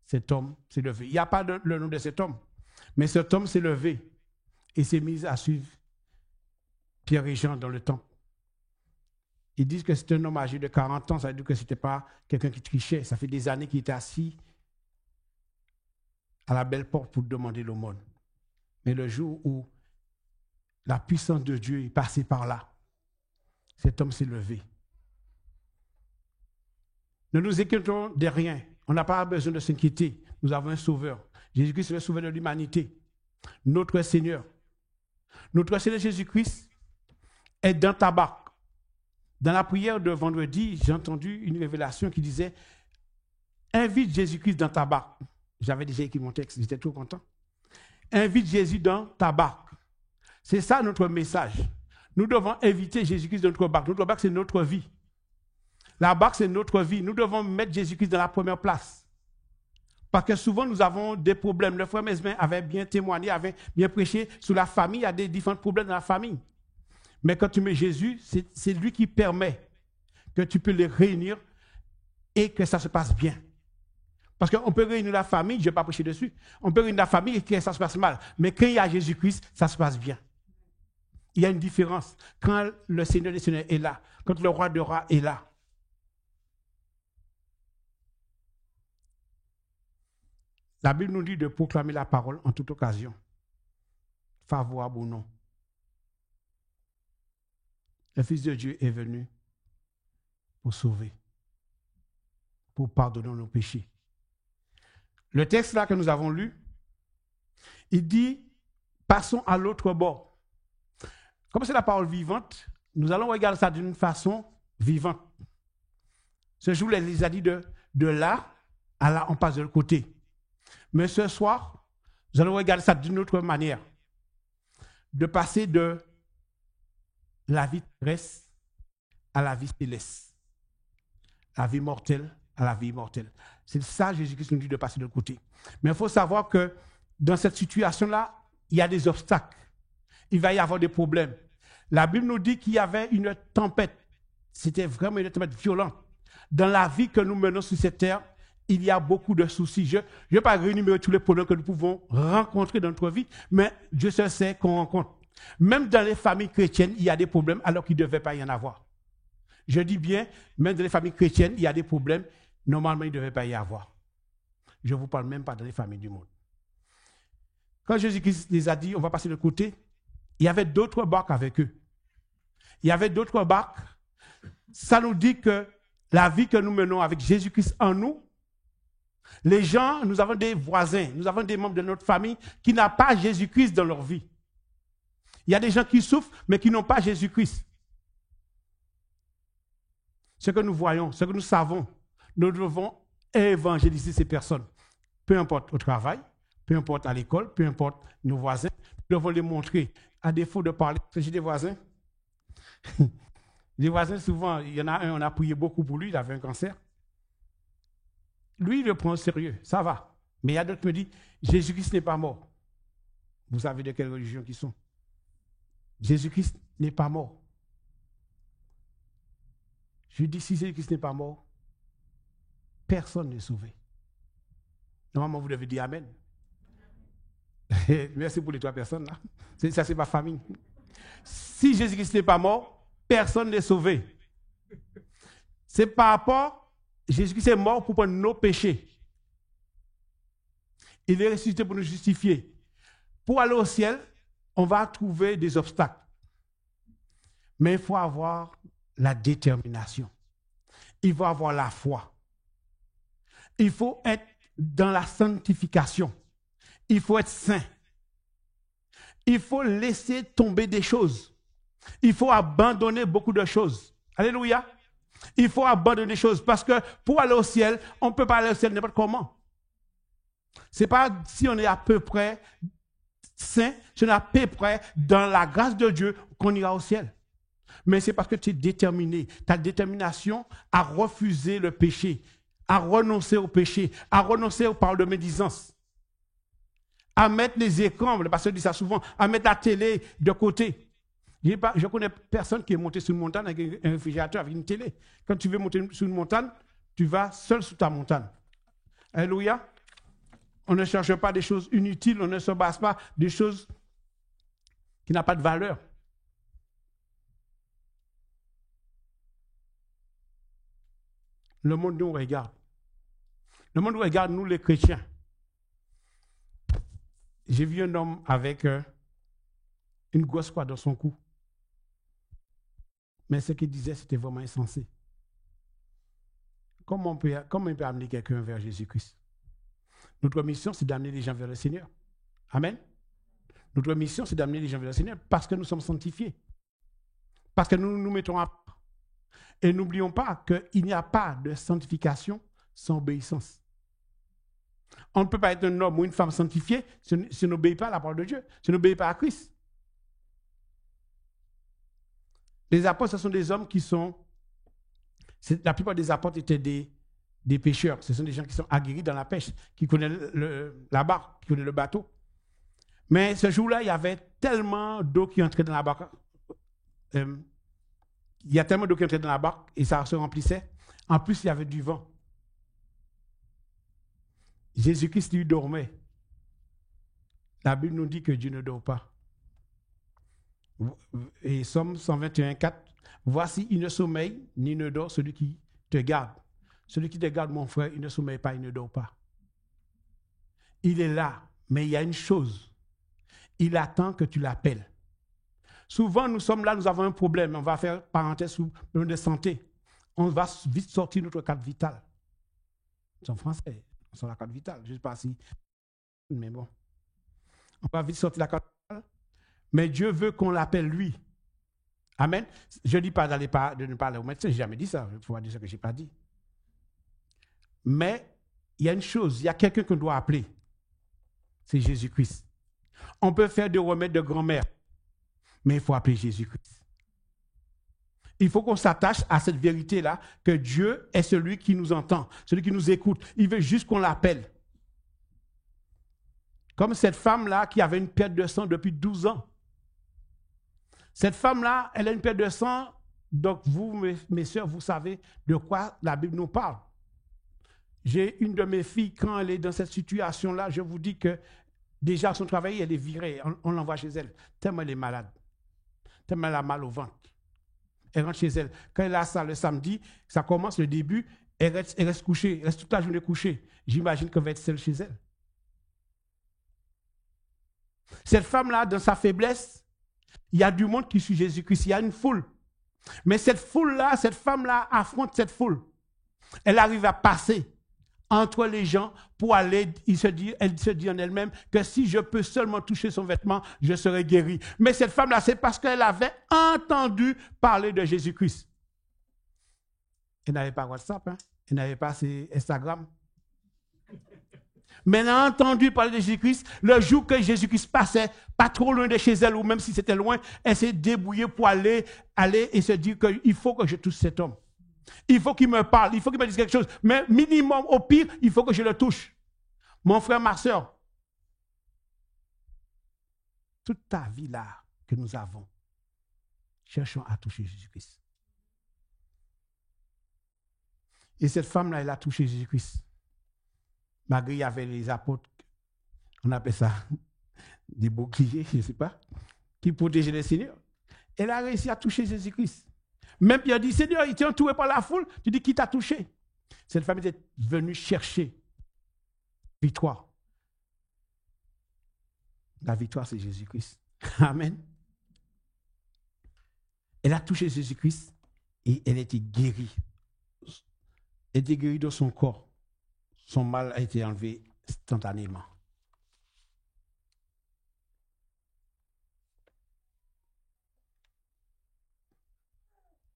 cet homme s'est levé. Il n'y a pas le nom de cet homme, mais cet homme s'est levé et s'est mis à suivre Pierre et Jean dans le temple. Ils disent que c'est un homme âgé de 40 ans, ça veut dire que ce n'était pas quelqu'un qui trichait. Ça fait des années qu'il était assis à la belle porte pour demander l'aumône. Mais le jour où la puissance de Dieu est passée par là, cet homme s'est levé. Ne nous inquiétons de rien. On n'a pas besoin de s'inquiéter. Nous avons un sauveur. Jésus-Christ est le sauveur de l'humanité. Notre Seigneur. Notre Seigneur Jésus-Christ est dans ta barque. Dans la prière de vendredi, j'ai entendu une révélation qui disait « Invite Jésus-Christ dans ta barque ». J'avais déjà écrit mon texte, j'étais trop content. Invite Jésus dans ta barque. C'est ça notre message. Nous devons inviter Jésus-Christ dans notre barque. Notre barque, c'est notre vie. La barque, c'est notre vie. Nous devons mettre Jésus-Christ dans la première place. Parce que souvent, nous avons des problèmes. Le frère Mesmin avait bien témoigné, avait bien prêché sur la famille. Il y a des différents problèmes dans la famille. Mais quand tu mets Jésus, c'est lui qui permet que tu peux les réunir et que ça se passe bien. Parce qu'on peut réunir la famille, je ne vais pas prêcher dessus, on peut réunir la famille et que ça se passe mal. Mais quand il y a Jésus-Christ, ça se passe bien. Il y a une différence. Quand le Seigneur des Seigneurs est là, quand le roi des rois est là. La Bible nous dit de proclamer la parole en toute occasion, favorable ou non. Le Fils de Dieu est venu pour sauver, pour pardonner nos péchés. Le texte là que nous avons lu, il dit, passons à l'autre bord. Comme c'est la parole vivante, nous allons regarder ça d'une façon vivante. Ce jour, il a dit de là à là, on passe de l'autre côté. Mais ce soir, nous allons regarder ça d'une autre manière. De passer de la vie terrestre à la vie céleste. La vie mortelle à la vie immortelle. C'est ça Jésus-Christ nous dit de passer de l'autre côté. Mais il faut savoir que dans cette situation-là, il y a des obstacles. il va y avoir des problèmes. La Bible nous dit qu'il y avait une tempête. C'était vraiment une tempête violente. Dans la vie que nous menons sur cette terre, il y a beaucoup de soucis. Je ne vais pas réénumérer tous les problèmes que nous pouvons rencontrer dans notre vie, mais Dieu seul sait qu'on rencontre. Même dans les familles chrétiennes, il y a des problèmes alors qu'il ne devait pas y en avoir. Je dis bien, même dans les familles chrétiennes, il y a des problèmes. Normalement, il ne devait pas y avoir. Je ne vous parle même pas dans les familles du monde. Quand Jésus-Christ les a dit, on va passer de côté, il y avait d'autres barques avec eux. Il y avait d'autres barques. Ça nous dit que la vie que nous menons avec Jésus-Christ en nous, les gens, nous avons des voisins, nous avons des membres de notre famille qui n'ont pas Jésus-Christ dans leur vie. Il y a des gens qui souffrent, mais qui n'ont pas Jésus-Christ. Ce que nous voyons, ce que nous savons, nous devons évangéliser ces personnes. Peu importe au travail, peu importe à l'école, peu importe nos voisins, nous devons les montrer. À défaut de parler, j'ai des voisins. Les voisins, souvent, il y en a un, on a prié beaucoup pour lui, il avait un cancer. Lui, il le prend au sérieux, ça va. Mais il y a d'autres qui me disent, Jésus-Christ n'est pas mort. Vous savez de quelle religion ils sont. Jésus-Christ n'est pas mort. Je dis, si Jésus-Christ n'est pas mort, personne n'est sauvé. Normalement, vous devez dire Amen. Merci pour les 3 personnes là. Ça, c'est ma famille. Si Jésus-Christ n'est pas mort, personne n'est sauvé. C'est par rapport, Jésus-Christ est mort pour prendre nos péchés. Il est ressuscité pour nous justifier. Pour aller au ciel, on va trouver des obstacles. Mais il faut avoir la détermination. Il faut avoir la foi. Il faut être dans la sanctification. Il faut être saint. Il faut laisser tomber des choses. Il faut abandonner beaucoup de choses. Alléluia. Il faut abandonner des choses parce que pour aller au ciel, on ne peut pas aller au ciel n'importe comment. Ce n'est pas si on est à peu près saint, si on est à peu près dans la grâce de Dieu qu'on ira au ciel. Mais c'est parce que tu es déterminé. Ta détermination à refuser le péché, à renoncer au péché, à renoncer aux paroles de médisance, à mettre les écrans, le pasteur dit ça souvent, à mettre la télé de côté. Je connais personne qui est monté sur une montagne avec un réfrigérateur, avec une télé. Quand tu veux monter sur une montagne, tu vas seul sur ta montagne. Alléluia. On ne cherche pas des choses inutiles, on ne se base pas des choses qui n'ont pas de valeur. Le monde nous regarde. Le monde nous regarde, nous les chrétiens. J'ai vu un homme avec une grosse croix dans son cou. Mais ce qu'il disait, c'était vraiment insensé. Comment on peut amener quelqu'un vers Jésus-Christ? Notre mission, c'est d'amener les gens vers le Seigneur. Amen. Notre mission, c'est d'amener les gens vers le Seigneur parce que nous sommes sanctifiés. Parce que nous nous mettons à part. Et n'oublions pas qu'il n'y a pas de sanctification sans obéissance. On ne peut pas être un homme ou une femme sanctifiée si on n'obéit pas à la parole de Dieu, si on n'obéit pas à Christ. Les apôtres, ce sont des hommes qui sont... La plupart des apôtres étaient des pêcheurs. Ce sont des gens qui sont aguerris dans la pêche, qui connaissent la barque, qui connaissent le bateau. Mais ce jour-là, il y avait tellement d'eau qui entrait dans la barque. Il y a tellement d'eau qui entrait dans la barque et ça se remplissait. En plus, il y avait du vent. Jésus-Christ, lui, dormait. La Bible nous dit que Dieu ne dort pas. Et Somme 121, 4, voici, il ne sommeille ni ne dort celui qui te garde. Celui qui te garde, mon frère, il ne sommeille pas, il ne dort pas. Il est là, mais il y a une chose. Il attend que tu l'appelles. Souvent, nous sommes là, nous avons un problème. On va faire parenthèse sur le problème de santé. On va vite sortir notre carte vitale. C'est en français, c'est la carte vitale. Je ne sais pas si... Mais bon. On va vite sortir la carte vitale. Mais Dieu veut qu'on l'appelle lui. Amen. Je ne dis pas de ne pas aller au médecin. Je n'ai jamais dit ça. Il faut pas dire ce que je n'ai pas dit. Mais il y a une chose. Il y a quelqu'un qu'on doit appeler. C'est Jésus-Christ. On peut faire des remèdes de grand-mère. Mais il faut appeler Jésus-Christ. Il faut qu'on s'attache à cette vérité-là, que Dieu est celui qui nous entend, celui qui nous écoute. Il veut juste qu'on l'appelle. Comme cette femme-là qui avait une perte de sang depuis 12 ans. Cette femme-là, elle a une perte de sang. Donc vous, mes sœurs, vous savez de quoi la Bible nous parle. J'ai une de mes filles, quand elle est dans cette situation-là, je vous dis que déjà son travail, elle est virée. On l'envoie chez elle. Tellement elle est malade. Tellement elle a mal au ventre. Elle rentre chez elle. Quand elle a ça le samedi, ça commence le début, elle reste couchée, elle reste toute la journée couchée. J'imagine qu'elle va être seule chez elle. Cette femme-là, dans sa faiblesse, il y a du monde qui suit Jésus-Christ, il y a une foule. Mais cette foule-là, cette femme-là affronte cette foule. Elle arrive à passer entre les gens pour aller, elle se dit en elle-même que si je peux seulement toucher son vêtement, je serai guéri. Mais cette femme-là, c'est parce qu'elle avait entendu parler de Jésus-Christ. Elle n'avait pas WhatsApp, hein? Elle n'avait pas Instagram. Mais elle a entendu parler de Jésus-Christ. Le jour que Jésus-Christ passait, pas trop loin de chez elle, ou même si c'était loin, elle s'est débrouillée pour aller et se dire qu'il faut que je touche cet homme. Il faut qu'il me parle, il faut qu'il me dise quelque chose. Mais minimum, au pire, il faut que je le touche. Mon frère, ma soeur, toute ta vie là que nous avons, cherchons à toucher Jésus-Christ. Et cette femme-là, elle a touché Jésus-Christ. Malgré il y avait les apôtres, on appelle ça des boucliers, je ne sais pas, qui protégeaient le Seigneur. Elle a réussi à toucher Jésus-Christ. Même Pierre dit, Seigneur, il était entouré par la foule. Tu dis, qui t'a touché? Cette femme était venue chercher victoire. La victoire, c'est Jésus-Christ. Amen. Elle a touché Jésus-Christ et elle était guérie. Elle était guérie de son corps. Son mal a été enlevé instantanément.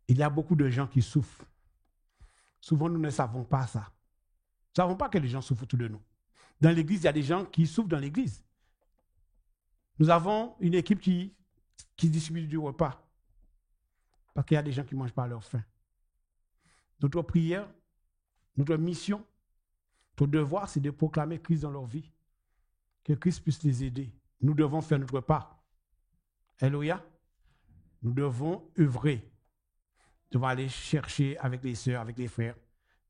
Il y a beaucoup de gens qui souffrent. Souvent, nous ne savons pas ça. Nous ne savons pas que les gens souffrent autour de nous. Dans l'église, il y a des gens qui souffrent dans l'église. Nous avons une équipe qui distribue du repas. Parce qu'il y a des gens qui ne mangent pas à leur faim. Notre prière, notre mission, notre devoir, c'est de proclamer Christ dans leur vie. Que Christ puisse les aider. Nous devons faire notre part. Alléluia. Nous devons œuvrer. Nous devons aller chercher avec les sœurs, avec les frères,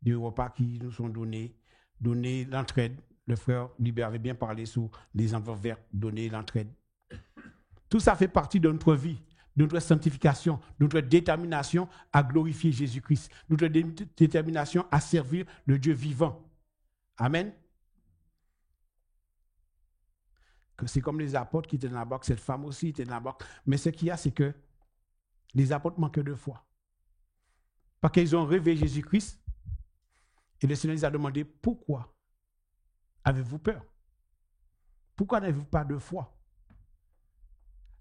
des repas qui nous sont donnés, donner l'entraide. Le frère Libert avait bien parlé sur les enveloppes vertes, donner l'entraide. Tout ça fait partie de notre vie, de notre sanctification, de notre détermination à glorifier Jésus-Christ, notre détermination à servir le Dieu vivant. Amen. Que c'est comme les apôtres qui étaient dans la barque, cette femme aussi était dans la barque. Mais ce qu'il y a, c'est que les apôtres manquaient de foi. Parce qu'ils ont rêvé Jésus-Christ et le Seigneur les a demandé, pourquoi avez-vous peur? Pourquoi n'avez-vous pas de foi?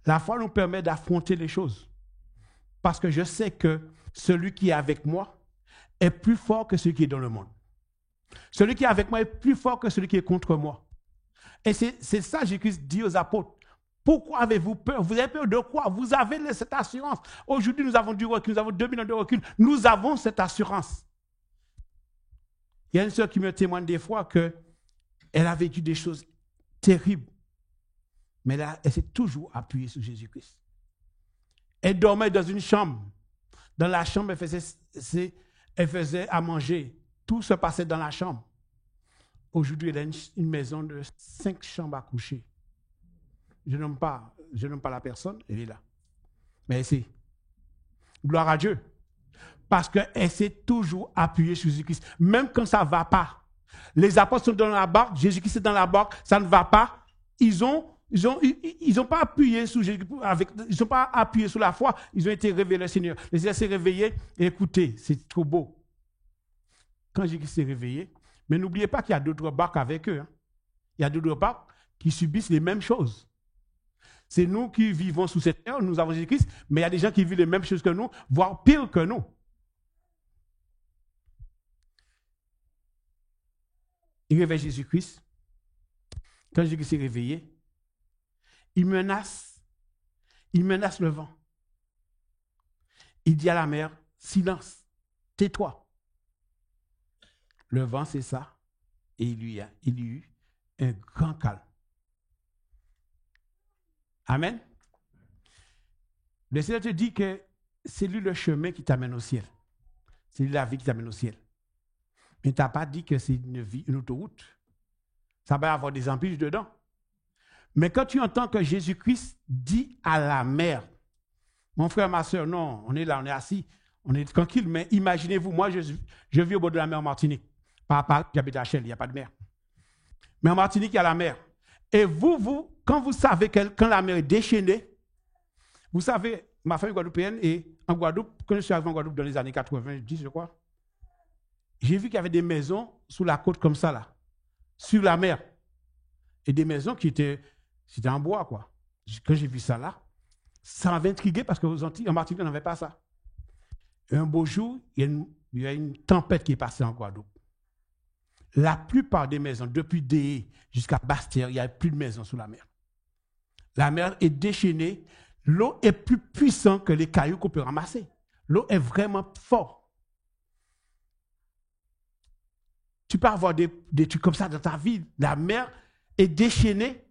La foi nous permet d'affronter les choses. Parce que je sais que celui qui est avec moi est plus fort que celui qui est dans le monde. Celui qui est avec moi est plus fort que celui qui est contre moi. Et c'est ça que Jésus dit aux apôtres. Pourquoi avez-vous peur? Vous avez peur de quoi? Vous avez cette assurance. Aujourd'hui, nous avons du recul, nous avons 2000 ans de recul. Nous avons cette assurance. Il y a une sœur qui me témoigne des fois qu'elle a vécu des choses terribles. Mais là, elle s'est toujours appuyée sur Jésus-Christ. Elle dormait dans une chambre. Dans la chambre, elle faisait à manger. Tout se passait dans la chambre. Aujourd'hui, elle a une maison de 5 chambres à coucher. Je n'aime pas la personne, elle est là. Mais c'est gloire à Dieu. Parce qu'elle s'est toujours appuyée sur Jésus-Christ. Même quand ça ne va pas. Les apôtres sont dans la barque, Jésus-Christ est dans la barque, ça ne va pas. Ils n'ont pas appuyé sur Jésus, ils n'ont pas appuyé sur la foi, ils ont été révélés au Seigneur. Les Seigneur s'est réveillé et écoutez, c'est trop beau. Quand Jésus-Christ s'est réveillé, mais n'oubliez pas qu'il y a d'autres barques avec eux. Hein. Il y a d'autres barques qui subissent les mêmes choses. C'est nous qui vivons sous cette terre, nous avons Jésus-Christ, mais il y a des gens qui vivent les mêmes choses que nous, voire pire que nous. Il réveille Jésus-Christ. Quand Jésus s'est réveillé, il menace le vent. Il dit à la mer, silence, tais-toi. Le vent, c'est ça. Et il y a eu un grand calme. Amen. Le Seigneur te dit que c'est lui le chemin qui t'amène au ciel. C'est lui la vie qui t'amène au ciel. Mais tu n'as pas dit que c'est une autoroute. Ça va avoir des embûches dedans. Mais quand tu entends que Jésus-Christ dit à la mer, mon frère, ma soeur, non, on est là, on est assis, on est tranquille, mais imaginez-vous, moi, je vis au bord de la mer en Martinique. Pas j'habite à Chelles, il n'y a pas de mer. Mais en Martinique, il y a la mer. Et vous, quand vous savez que quand la mer est déchaînée, vous savez, ma famille guadeloupéenne, et en Guadeloupe, quand je suis arrivé en Guadeloupe dans les années 90, je crois, j'ai vu qu'il y avait des maisons sous la côte comme ça, là, sur la mer. Et des maisons qui étaient en bois, quoi. Quand j'ai vu ça là, ça m'avait intrigué parce qu'en Martinique, on n'avait pas ça. Et un beau jour, il y a une tempête qui est passée en Guadeloupe. La plupart des maisons, depuis Déé jusqu'à Basse-Terre, il n'y a plus de maisons sous la mer. La mer est déchaînée. L'eau est plus puissante que les cailloux qu'on peut ramasser. L'eau est vraiment forte. Tu peux avoir des trucs comme ça dans ta vie. La mer est déchaînée.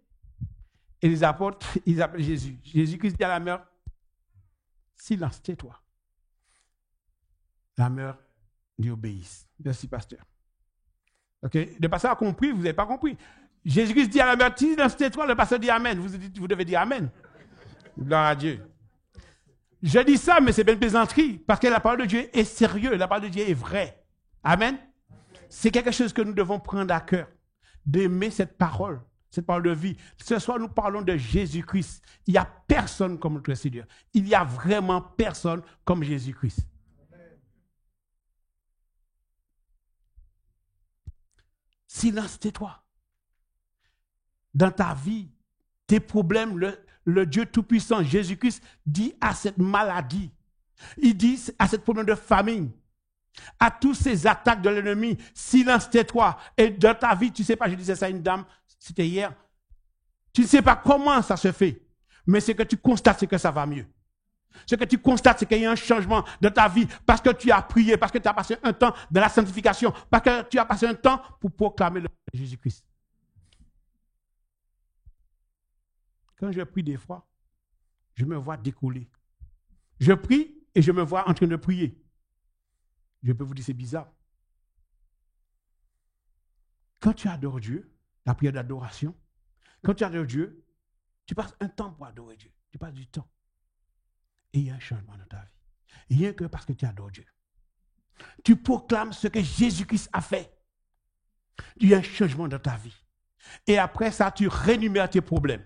Et les apôtres, ils appellent Jésus. Jésus-Christ dit à la mer, silence, tais-toi. La mer lui obéisse. Merci, pasteur. Ok, le pasteur a compris, vous n'avez pas compris. Jésus-Christ dit à la mer, silence, tais-toi. Le pasteur dit Amen. Vous devez dire Amen. Gloire à Dieu. Je dis ça, mais c'est bien une plaisanterie, parce que la parole de Dieu est sérieuse, la parole de Dieu est vraie. Amen. C'est quelque chose que nous devons prendre à cœur, d'aimer cette parole de vie. Ce soir, nous parlons de Jésus-Christ. Il n'y a personne comme notre Seigneur. Il n'y a vraiment personne comme Jésus-Christ. Silence, tais-toi. Dans ta vie, tes problèmes, le Dieu Tout-Puissant, Jésus-Christ, dit à cette maladie, il dit à ce problème de famine, à tous ces attaques de l'ennemi, silence, tais-toi. Et dans ta vie, tu ne sais pas, je disais ça à une dame, c'était hier, tu ne sais pas comment ça se fait, mais ce que tu constates, c'est que ça va mieux. Ce que tu constates, c'est qu'il y a un changement de ta vie parce que tu as prié, parce que tu as passé un temps dans la sanctification, parce que tu as passé un temps pour proclamer le nom de Jésus-Christ. Quand je prie des fois, je me vois décoller. Je prie et je me vois en train de prier. Je peux vous dire, c'est bizarre. Quand tu adores Dieu, la prière d'adoration, quand tu adores Dieu, tu passes un temps pour adorer Dieu. Tu passes du temps. Et il y a un changement dans ta vie. Rien que parce que tu adores Dieu. Tu proclames ce que Jésus-Christ a fait. Il y a un changement dans ta vie. Et après ça, tu rénumères tes problèmes.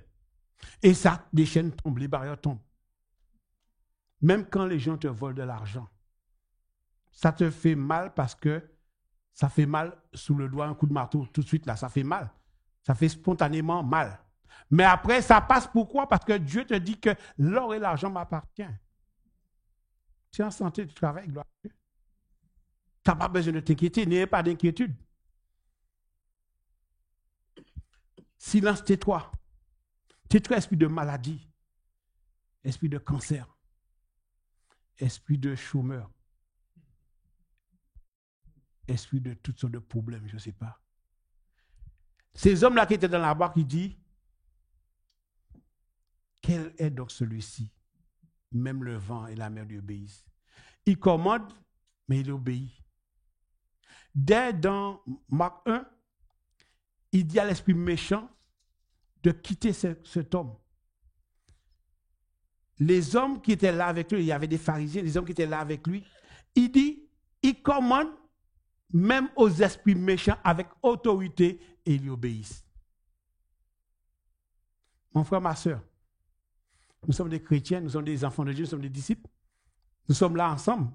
Et ça, les chaînes tombent, les barrières tombent. Même quand les gens te volent de l'argent, ça te fait mal parce que ça fait mal sous le doigt, un coup de marteau, tout de suite là, ça fait mal. Ça fait spontanément mal. Mais après, ça passe pourquoi? Parce que Dieu te dit que l'or et l'argent m'appartiennent. Tu es en santé, tu travailles, gloire à Dieu. Tu n'as pas besoin de t'inquiéter, n'ayez pas d'inquiétude. Silence, tais-toi. Tais-toi, esprit de maladie, esprit de cancer, esprit de chômeur, esprit de toutes sortes de problèmes, je ne sais pas. Ces hommes-là qui étaient dans la barque, ils disent, quel est donc celui-ci? Même le vent et la mer lui obéissent. Il commande, mais il obéit. Dès dans Marc 1, il dit à l'esprit méchant de quitter cet homme. Les hommes qui étaient là avec lui, il y avait des pharisiens, les hommes qui étaient là avec lui, il dit, il commande même aux esprits méchants avec autorité et ils lui obéissent. Mon frère, ma soeur, nous sommes des chrétiens, nous sommes des enfants de Dieu, nous sommes des disciples. Nous sommes là ensemble.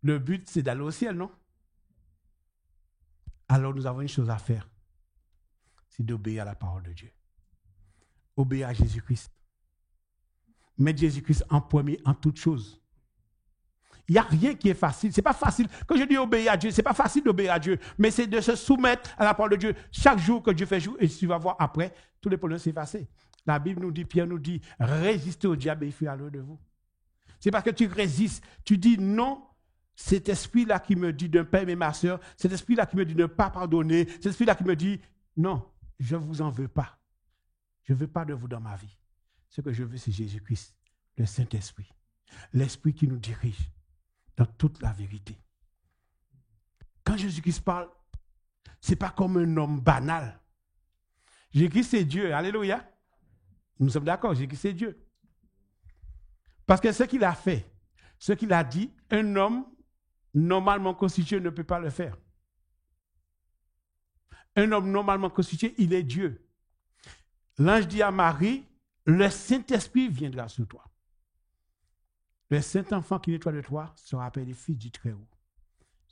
Le but, c'est d'aller au ciel, non? Alors nous avons une chose à faire, c'est d'obéir à la parole de Dieu. Obéir à Jésus-Christ. Mettre Jésus-Christ en premier en toutes choses. Il n'y a rien qui est facile. Ce n'est pas facile. Quand je dis obéir à Dieu, ce n'est pas facile d'obéir à Dieu, mais c'est de se soumettre à la parole de Dieu. Chaque jour que Dieu fait jour, et tu vas voir après, tous les problèmes s'effacer. La Bible nous dit, Pierre nous dit, résistez au diable et il fuira loin de vous. C'est parce que tu résistes. Tu dis non, cet esprit-là qui me dit d'un père et ma soeur, cet esprit-là qui me dit de ne pas pardonner, cet esprit-là qui me dit, non, je ne vous en veux pas. Je ne veux pas de vous dans ma vie. Ce que je veux, c'est Jésus-Christ, le Saint-Esprit. l'Esprit qui nous dirige dans toute la vérité. Quand Jésus-Christ parle, ce n'est pas comme un homme banal. Jésus-Christ, c'est Dieu. Alléluia. Nous sommes d'accord, Jésus-Christ, c'est Dieu. Parce que ce qu'il a fait, ce qu'il a dit, un homme normalement constitué ne peut pas le faire. Un homme normalement constitué, il est Dieu. L'ange dit à Marie, le Saint-Esprit viendra sur toi. Le Saint-Enfant qui naîtra de toi sera appelé Fils du Très-Haut.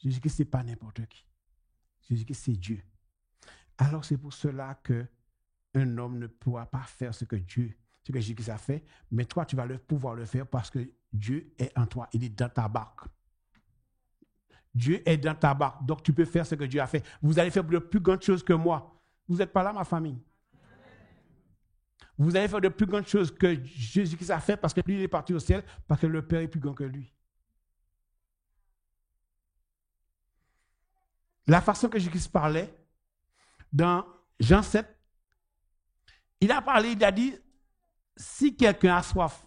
Jésus-Christ, ce n'est pas n'importe qui. Jésus-Christ, c'est Dieu. Alors c'est pour cela qu'un homme ne pourra pas faire ce que Jésus-Christ a fait, mais toi, tu vas pouvoir le faire parce que Dieu est en toi, il est dans ta barque. Dieu est dans ta barque, donc tu peux faire ce que Dieu a fait. Vous allez faire de plus grandes choses que moi. Vous n'êtes pas là, ma famille. Vous allez faire de plus grandes choses que Jésus-Christ a fait parce que lui, il est parti au ciel, parce que le Père est plus grand que lui. La façon que Jésus-Christ parlait, dans Jean 7, il a parlé, il a dit, si quelqu'un a soif,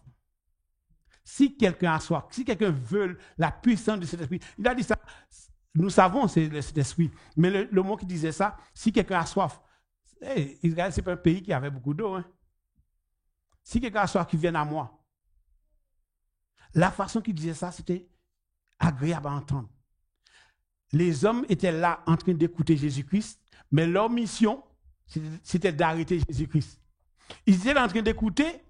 si quelqu'un veut la puissance de cet esprit, il a dit ça, nous savons c'est cet esprit, mais le mot qui disait ça, si quelqu'un a soif, Israël, ce n'est pas un pays qui avait beaucoup d'eau. Hein. Si quelqu'un a soif, qu'il vienne à moi. La façon qu'il disait ça, c'était agréable à entendre. Les hommes étaient là en train d'écouter Jésus-Christ, mais leur mission, c'était d'arrêter Jésus-Christ. Ils étaient là en train d'écouter,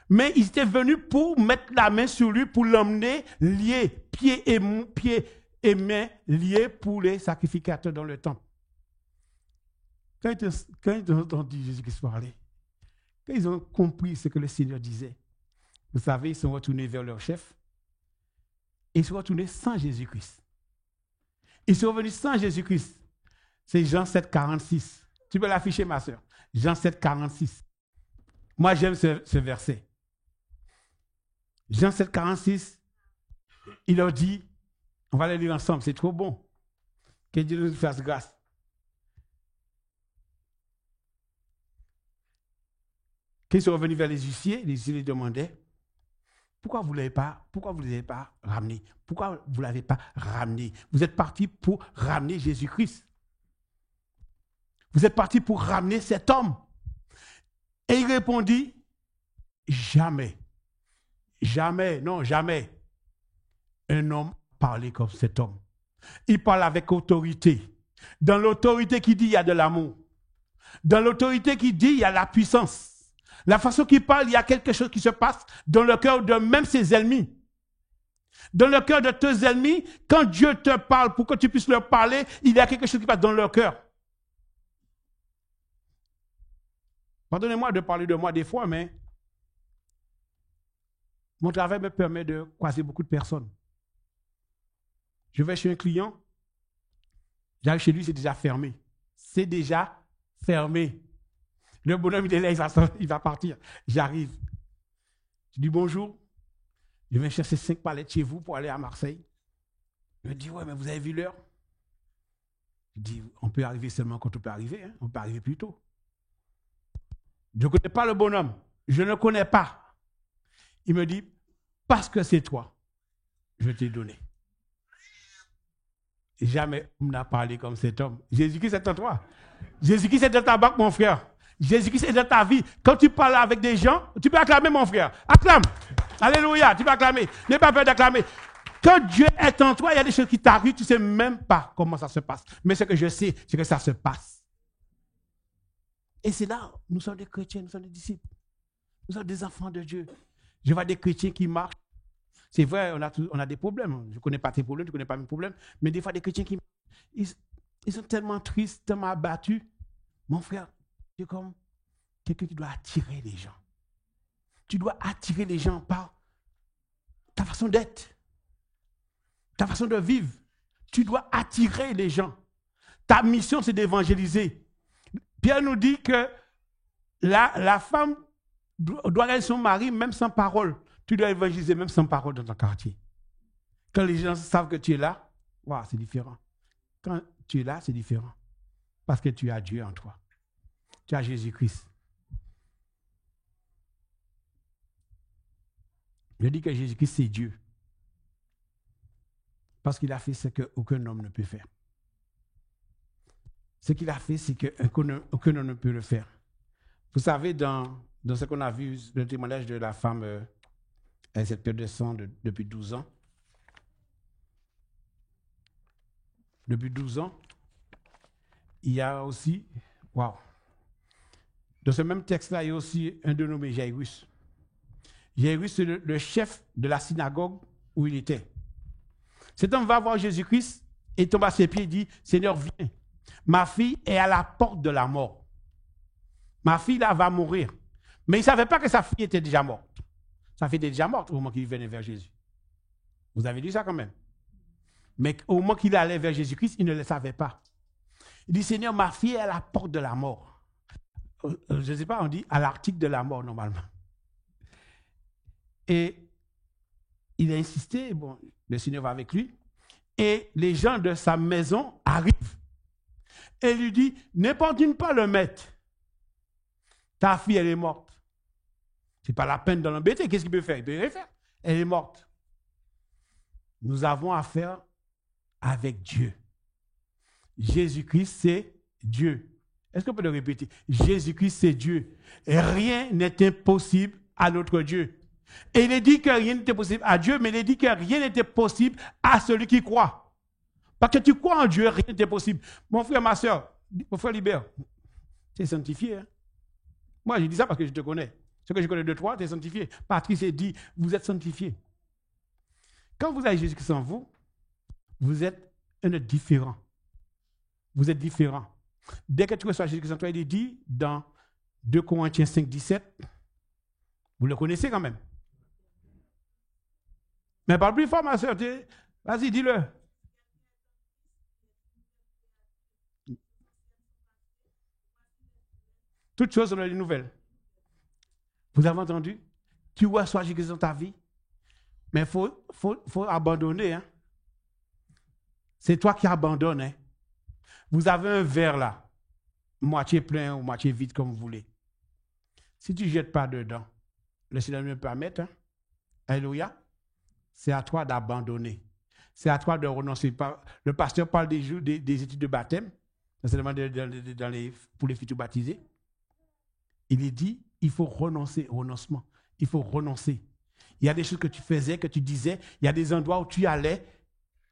mais ils étaient venus pour mettre la main sur lui, pour l'emmener lié, pieds et mains liés pour les sacrificateurs dans le temple. Quand ils ont entendu Jésus-Christ parler, quand ils ont compris ce que le Seigneur disait, vous savez, ils sont retournés vers leur chef et ils sont retournés sans Jésus-Christ. Ils sont revenus sans Jésus-Christ. C'est Jean 7, 46. Tu peux l'afficher, ma soeur. Jean 7, 46. Moi, j'aime ce verset. Jean 7, 46, il leur dit, on va le lire ensemble, c'est trop bon. Que Dieu nous fasse grâce. Quand ils sont revenus vers les huissiers les demandaient, pourquoi vous ne l'avez pas ramené? Pourquoi vous ne l'avez pas ramené? Vous êtes partis pour ramener Jésus-Christ. Vous êtes partis pour ramener cet homme. Et il répondit, jamais, non, jamais, un homme parlait comme cet homme. Il parle avec autorité. Dans l'autorité qui dit, il y a de l'amour. Dans l'autorité qui dit, il y a la puissance. La façon qu'il parle, il y a quelque chose qui se passe dans le cœur de même ses ennemis. Dans le cœur de tes ennemis, quand Dieu te parle, pour que tu puisses leur parler, il y a quelque chose qui passe dans leur cœur. Pardonnez-moi de parler de moi des fois, mais mon travail me permet de croiser beaucoup de personnes. Je vais chez un client, j'arrive chez lui, c'est déjà fermé. C'est déjà fermé. Le bonhomme, il est là, il va partir. J'arrive. Je dis bonjour. Je viens chercher 5 palettes chez vous pour aller à Marseille. Il me dit, ouais, mais vous avez vu l'heure? Je dis, on peut arriver seulement quand on peut arriver. Hein? On peut arriver plus tôt. Je ne connais pas le bonhomme. Je ne connais pas. Il me dit, parce que c'est toi, je t'ai donné. Jamais on n'a parlé comme cet homme. Jésus-Christ est en toi. Jésus-Christ est dans ta banque, mon frère. Jésus-Christ est dans ta vie. Quand tu parles avec des gens, tu peux acclamer, mon frère. Acclame. Alléluia. Tu peux acclamer. N'aie pas peur d'acclamer. Quand Dieu est en toi, il y a des choses qui t'arrivent, tu ne sais même pas comment ça se passe. Mais ce que je sais, c'est que ça se passe. Et c'est là, nous sommes des chrétiens, nous sommes des disciples. Nous sommes des enfants de Dieu. Je vois des chrétiens qui marchent. C'est vrai, on a des problèmes. Je ne connais pas tes problèmes, tu ne connais pas mes problèmes. Mais des fois, des chrétiens qui ils sont tellement tristes, tellement abattus. Mon frère, tu es comme quelqu'un qui doit attirer les gens. Tu dois attirer les gens par ta façon d'être, ta façon de vivre. Tu dois attirer les gens. Ta mission, c'est d'évangéliser. Pierre nous dit que la femme doit aller son mari même sans parole. Tu dois évangéliser même sans parole dans ton quartier. Quand les gens savent que tu es là, wow, c'est différent. Quand tu es là, c'est différent. Parce que tu as Dieu en toi. Tu as Jésus-Christ. Je dis que Jésus-Christ, c'est Dieu. Parce qu'il a fait ce qu'aucun homme ne peut faire. Ce qu'il a fait, c'est qu'aucun homme ne peut le faire. Vous savez, dans ce qu'on a vu, le témoignage de la femme à cette perte de sang depuis 12 ans, depuis 12 ans, il y a aussi, waouh, dans ce même texte-là, il y a aussi un dénommé Jairus. Jairus, c'est le chef de la synagogue où il était. Cet homme va voir Jésus-Christ et tombe à ses pieds et dit, Seigneur, viens. Ma fille est à la porte de la mort. Ma fille, là, va mourir. Mais il ne savait pas que sa fille était déjà morte. Sa fille était déjà morte au moment qu'il venait vers Jésus. Vous avez dit ça quand même. Mais au moment qu'il allait vers Jésus-Christ, il ne le savait pas. Il dit, Seigneur, ma fille est à la porte de la mort. Je ne sais pas, on dit à l'article de la mort, normalement. Et il a insisté, bon, le Seigneur va avec lui, et les gens de sa maison arrivent. Et lui dit, n'importune pas le maître. Ta fille, elle est morte. Ce n'est pas la peine de l'embêter. Qu'est-ce qu'il peut faire? Il peut rien faire. Elle est morte. Nous avons affaire avec Dieu. Jésus-Christ, c'est Dieu. Est-ce qu'on peut le répéter? Jésus-Christ, c'est Dieu. Et rien n'est impossible à notre Dieu. Et il est dit que rien n'était possible à Dieu, mais il est dit que rien n'était possible à celui qui croit. Parce que tu crois en Dieu, rien n'était possible. Mon frère, ma soeur, mon frère Libert, tu es sanctifié. Hein? Moi, je dis ça parce que je te connais. Ce que je connais de toi, tu es sanctifié. Patrice a dit, vous êtes sanctifié. Quand vous avez Jésus-Christ en vous, vous êtes un être différent. Vous êtes différent. Dès que tu reçois Jésus-Christ en toi, il est dit dans 2 Corinthiens 5, 17, vous le connaissez quand même. Mais parle plus fort, ma soeur. Vas-y, dis-le. Toutes choses sont les nouvelles. Vous avez entendu? Tu reçois Jésus dans ta vie, mais il faut abandonner. Hein? C'est toi qui abandonnes. Hein? Vous avez un verre là, moitié plein ou moitié vide, comme vous voulez. Si tu ne jettes pas dedans, le Seigneur ne peut pas mettre. Hein? Alléluia. C'est à toi d'abandonner. C'est à toi de renoncer. Le pasteur parle des études de baptême, seulement pour les futurs baptisés. Il est dit, il faut renoncer au renoncement. Il faut renoncer. Il y a des choses que tu faisais, que tu disais, il y a des endroits où tu allais.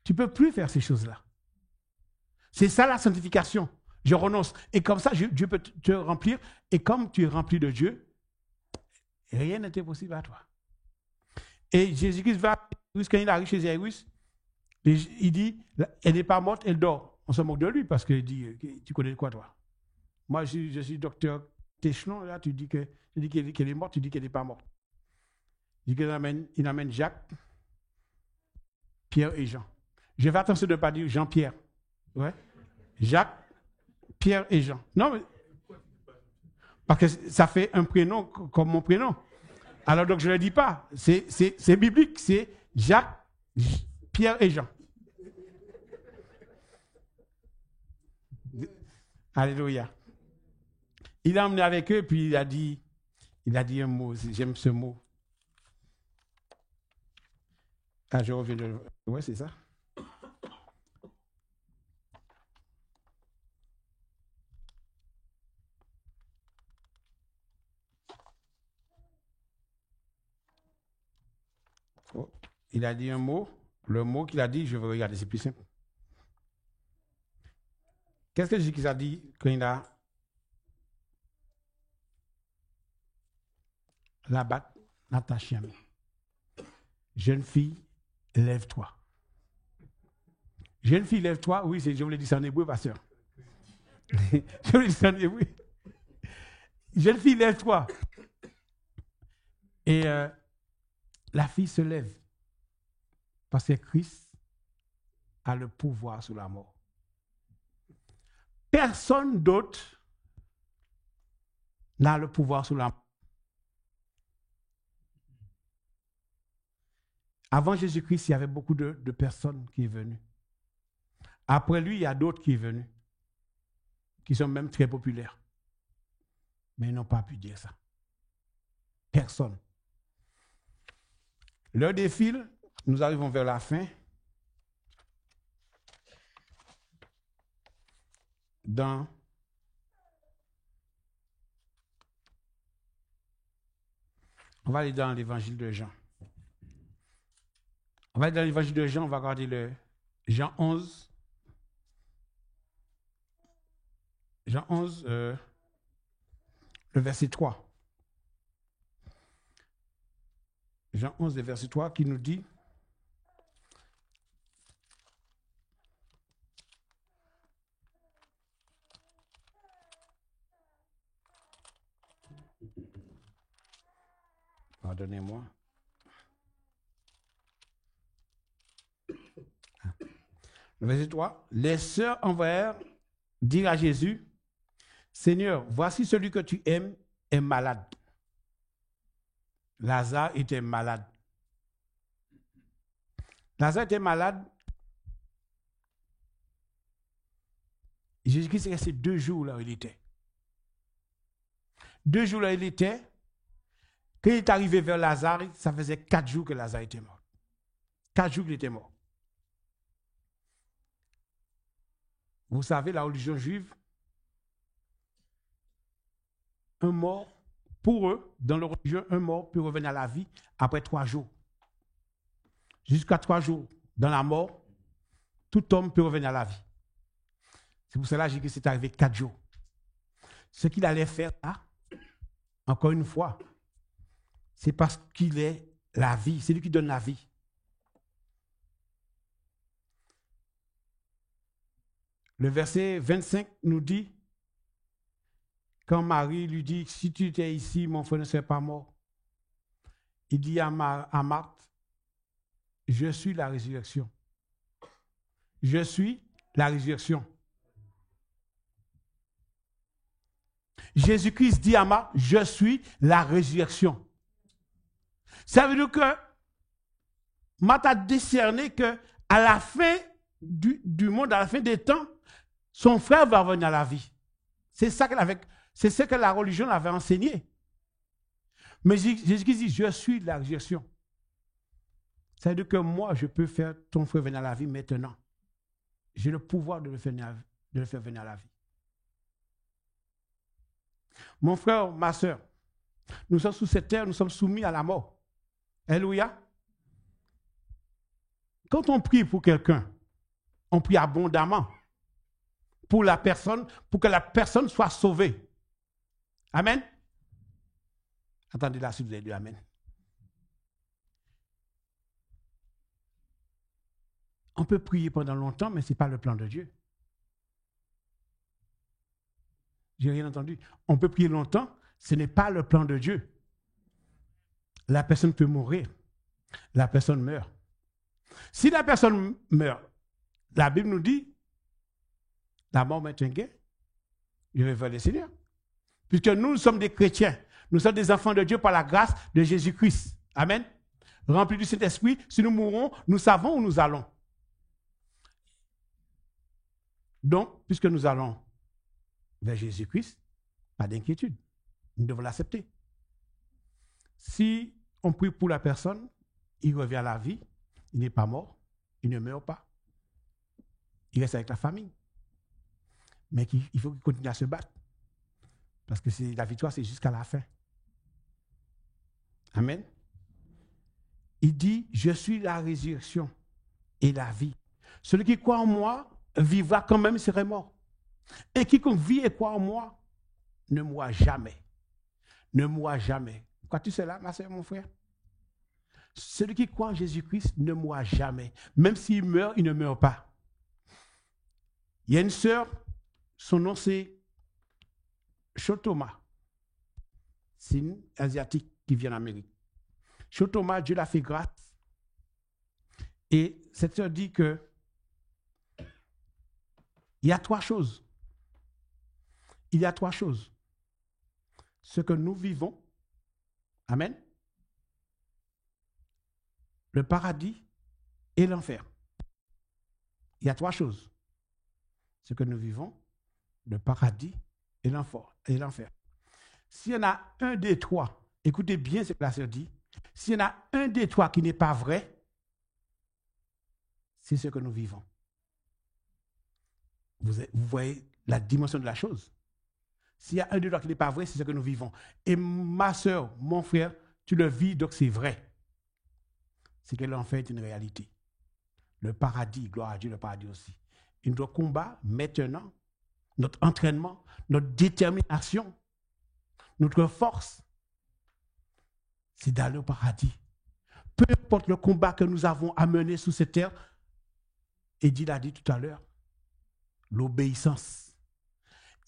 Tu ne peux plus faire ces choses-là. C'est ça la sanctification. Je renonce. Et comme ça, Dieu peut te remplir. Et comme tu es rempli de Dieu, rien n'était possible à toi. Et Jésus-Christ va, quand il arrive chez Jairus, il dit, elle n'est pas morte, elle dort. On se moque de lui parce qu'il dit, tu connais quoi toi? Moi, je suis docteur Téchelon, là, tu dis qu'elle est morte, tu dis qu'elle n'est pas morte. Il dit qu'il amène Jacques, Pierre et Jean. Je fais attention de ne pas dire Jean-Pierre. Ouais. Jacques, Pierre et Jean. Non, mais parce que ça fait un prénom comme mon prénom. Alors donc je ne le dis pas. C'est biblique. C'est Jacques, Pierre et Jean. Alléluia. Il a emmené avec eux, puis il a dit un mot. J'aime ce mot. Ah, je reviens de... Ouais, c'est ça. Oh, il a dit un mot. Le mot qu'il a dit, je vais regarder, c'est plus simple. Qu'est-ce que Jésus a dit quand il a Labat Natacha? Jeune fille, lève-toi. Jeune fille, lève-toi. Oui, je vous l'ai dit ça en hébreu, pasteur. Je vous l'ai dit ça en hébreu. Jeune fille, lève-toi. Et la fille se lève. Parce que Christ a le pouvoir sur la mort. Personne d'autre n'a le pouvoir sur la mort. Avant Jésus-Christ, il y avait beaucoup de personnes qui sont venues. Après lui, il y a d'autres qui sont venus, qui sont même très populaires. Mais ils n'ont pas pu dire ça. Personne. L'heure défile, nous arrivons vers la fin. On va aller dans l'évangile de Jean. On va aller dans l'évangile de Jean, on va regarder le Jean 11. Jean 11, le verset 3. Jean 11, le verset 3 qui nous dit: pardonnez-moi. Le verset 3. Les sœurs envoyèrent dire à Jésus: Seigneur, voici celui que tu aimes est malade. Lazare était malade. Lazare était malade. Jésus-Christ est resté 2 jours là où il était. 2 jours là où il était. Quand il est arrivé vers Lazare, ça faisait 4 jours que Lazare était mort. 4 jours qu'il était mort. Vous savez, la religion juive, un mort, pour eux, dans leur religion, un mort peut revenir à la vie après 3 jours. Jusqu'à 3 jours dans la mort, tout homme peut revenir à la vie. C'est pour cela que j'ai dit que c'est arrivé 4 jours. Ce qu'il allait faire là, encore une fois, c'est parce qu'il est la vie, c'est lui qui donne la vie. Le verset 25 nous dit, quand Marie lui dit, si tu étais ici, mon frère ne serait pas mort. Il dit à Marthe, je suis la résurrection. Je suis la résurrection. Jésus-Christ dit à Marthe, je suis la résurrection. Ça veut dire que Marthe a discerné que à la fin du monde, à la fin des temps, son frère va revenir à la vie. C'est ça c'est ce que la religion avait enseigné. Mais Jésus-Christ dit, je suis la résurrection. Ça veut dire que moi, je peux faire ton frère venir à la vie maintenant. J'ai le pouvoir de le faire venir à la vie. Mon frère, ma soeur, nous sommes sous cette terre, nous sommes soumis à la mort. Alléluia. Quand on prie pour quelqu'un, on prie abondamment pour la personne, pour que la personne soit sauvée. Amen. Attendez là si vous avez dit Amen. On peut prier pendant longtemps, mais ce n'est pas le plan de Dieu. J'ai rien entendu. On peut prier longtemps, ce n'est pas le plan de Dieu. La personne peut mourir. La personne meurt. Si la personne meurt, la Bible nous dit, la mort m'est un gain, je vais vers le Seigneur. Puisque nous sommes des chrétiens, nous sommes des enfants de Dieu par la grâce de Jésus-Christ. Amen. Remplis du Saint-Esprit, si nous mourons, nous savons où nous allons. Donc, puisque nous allons vers Jésus-Christ, pas d'inquiétude. Nous devons l'accepter. Si on prie pour la personne, il revient à la vie, il n'est pas mort, il ne meurt pas. Il reste avec la famille. Mais il faut qu'il continue à se battre. Parce que la victoire, c'est jusqu'à la fin. Amen. Il dit, je suis la résurrection et la vie. Celui qui croit en moi vivra quand même, il serait mort. Et quiconque vit et croit en moi ne mourra jamais. Ne mourra jamais. Crois-tu cela, ma soeur, mon frère? Celui qui croit en Jésus-Christ ne mourra jamais. Même s'il meurt, il ne meurt pas. Il y a une sœur, son nom c'est Chotoma. C'est une Asiatique qui vient d'Amérique. Chotoma, Dieu l'a fait grâce. Et cette sœur dit que il y a 3 choses. Il y a 3 choses. Ce que nous vivons, amen, le paradis et l'enfer. Il y a 3 choses. Ce que nous vivons, le paradis et l'enfer. S'il y en a un des 3, écoutez bien ce que la sœur dit, S'il y en a un des trois qui n'est pas vrai, c'est ce que nous vivons. Vous voyez la dimension de la chose. S'il y a un des trois qui n'est pas vrai, c'est ce que nous vivons. Et ma soeur, mon frère, tu le vis, donc c'est vrai. C'est que l'enfer est une réalité. Le paradis, gloire à Dieu, le paradis aussi. Et notre combat, maintenant, notre entraînement, notre détermination, notre force, c'est d'aller au paradis. Peu importe le combat que nous avons à mener sur cette terre, Eddie l'a dit tout à l'heure, l'obéissance.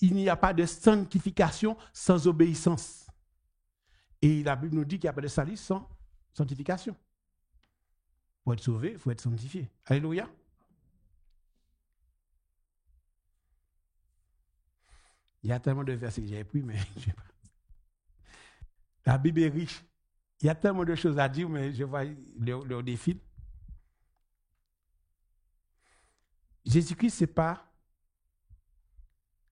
Il n'y a pas de sanctification sans obéissance. Et la Bible nous dit qu'il n'y a pas de salut sans sanctification. Pour être sauvé, il faut être sanctifié. Alléluia. Il y a tellement de versets que j'ai pris, mais je sais pas. La Bible est riche. Il y a tellement de choses à dire, mais je vois leur défile. Jésus-Christ, ce n'est pas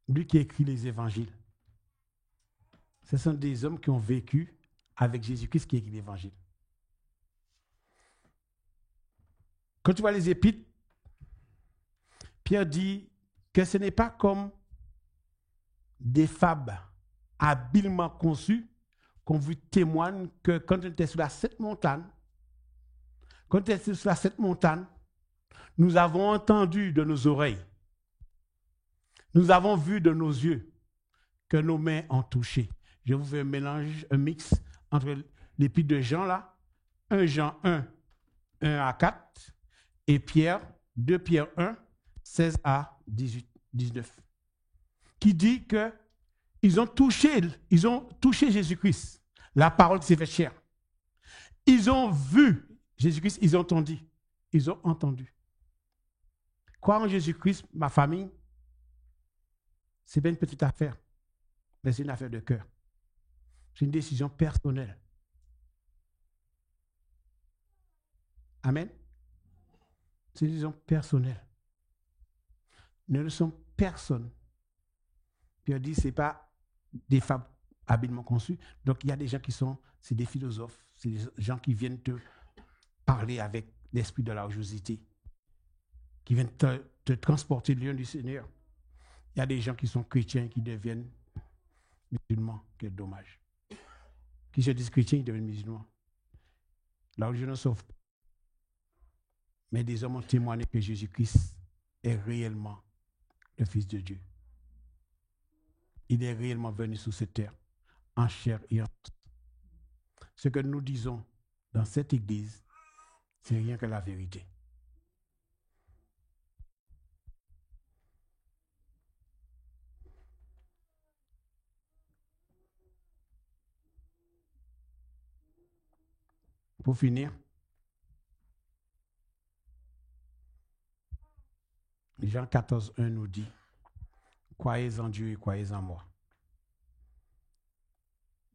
lui qui écrit les évangiles. Ce sont des hommes qui ont vécu avec Jésus-Christ qui écrit l'évangile. Quand tu vois les épîtres, Pierre dit que ce n'est pas comme des fables habilement conçues qu'on vous témoigne que quand on était sur la Sainte Montagne, nous avons entendu de nos oreilles, nous avons vu de nos yeux, que nos mains ont touché. Je vous fais un mix entre l'épître de Jean là, 1 Jean 1, 1 à 4, et Pierre, 2 Pierre 1, 16 à 18, 19, qui dit que ils ont touché Jésus-Christ, la parole qui s'est faite chair. Ils ont vu Jésus-Christ, ils ont entendu. Croire en Jésus-Christ, ma famille, c'est pas une petite affaire, mais c'est une affaire de cœur. C'est une décision personnelle. Amen. C'est une décision personnelle. Nous ne sommes personne. Pierre dit, ce n'est pas des fables habilement conçues. Donc, il y a des gens qui sont, c'est des philosophes, c'est des gens qui viennent te parler avec l'esprit de la religiosité, qui viennent te transporter de l'union du Seigneur. Il y a des gens qui sont chrétiens qui deviennent musulmans. Quel dommage. Qui se disent chrétiens, ils deviennent musulmans. La religion ne sauve pas. Mais des hommes ont témoigné que Jésus-Christ est réellement le Fils de Dieu. Il est réellement venu sur cette terre, en chair et en os. Ce que nous disons dans cette église, c'est rien que la vérité. Pour finir, Jean 14, 1 nous dit, croyez en Dieu et croyez en moi.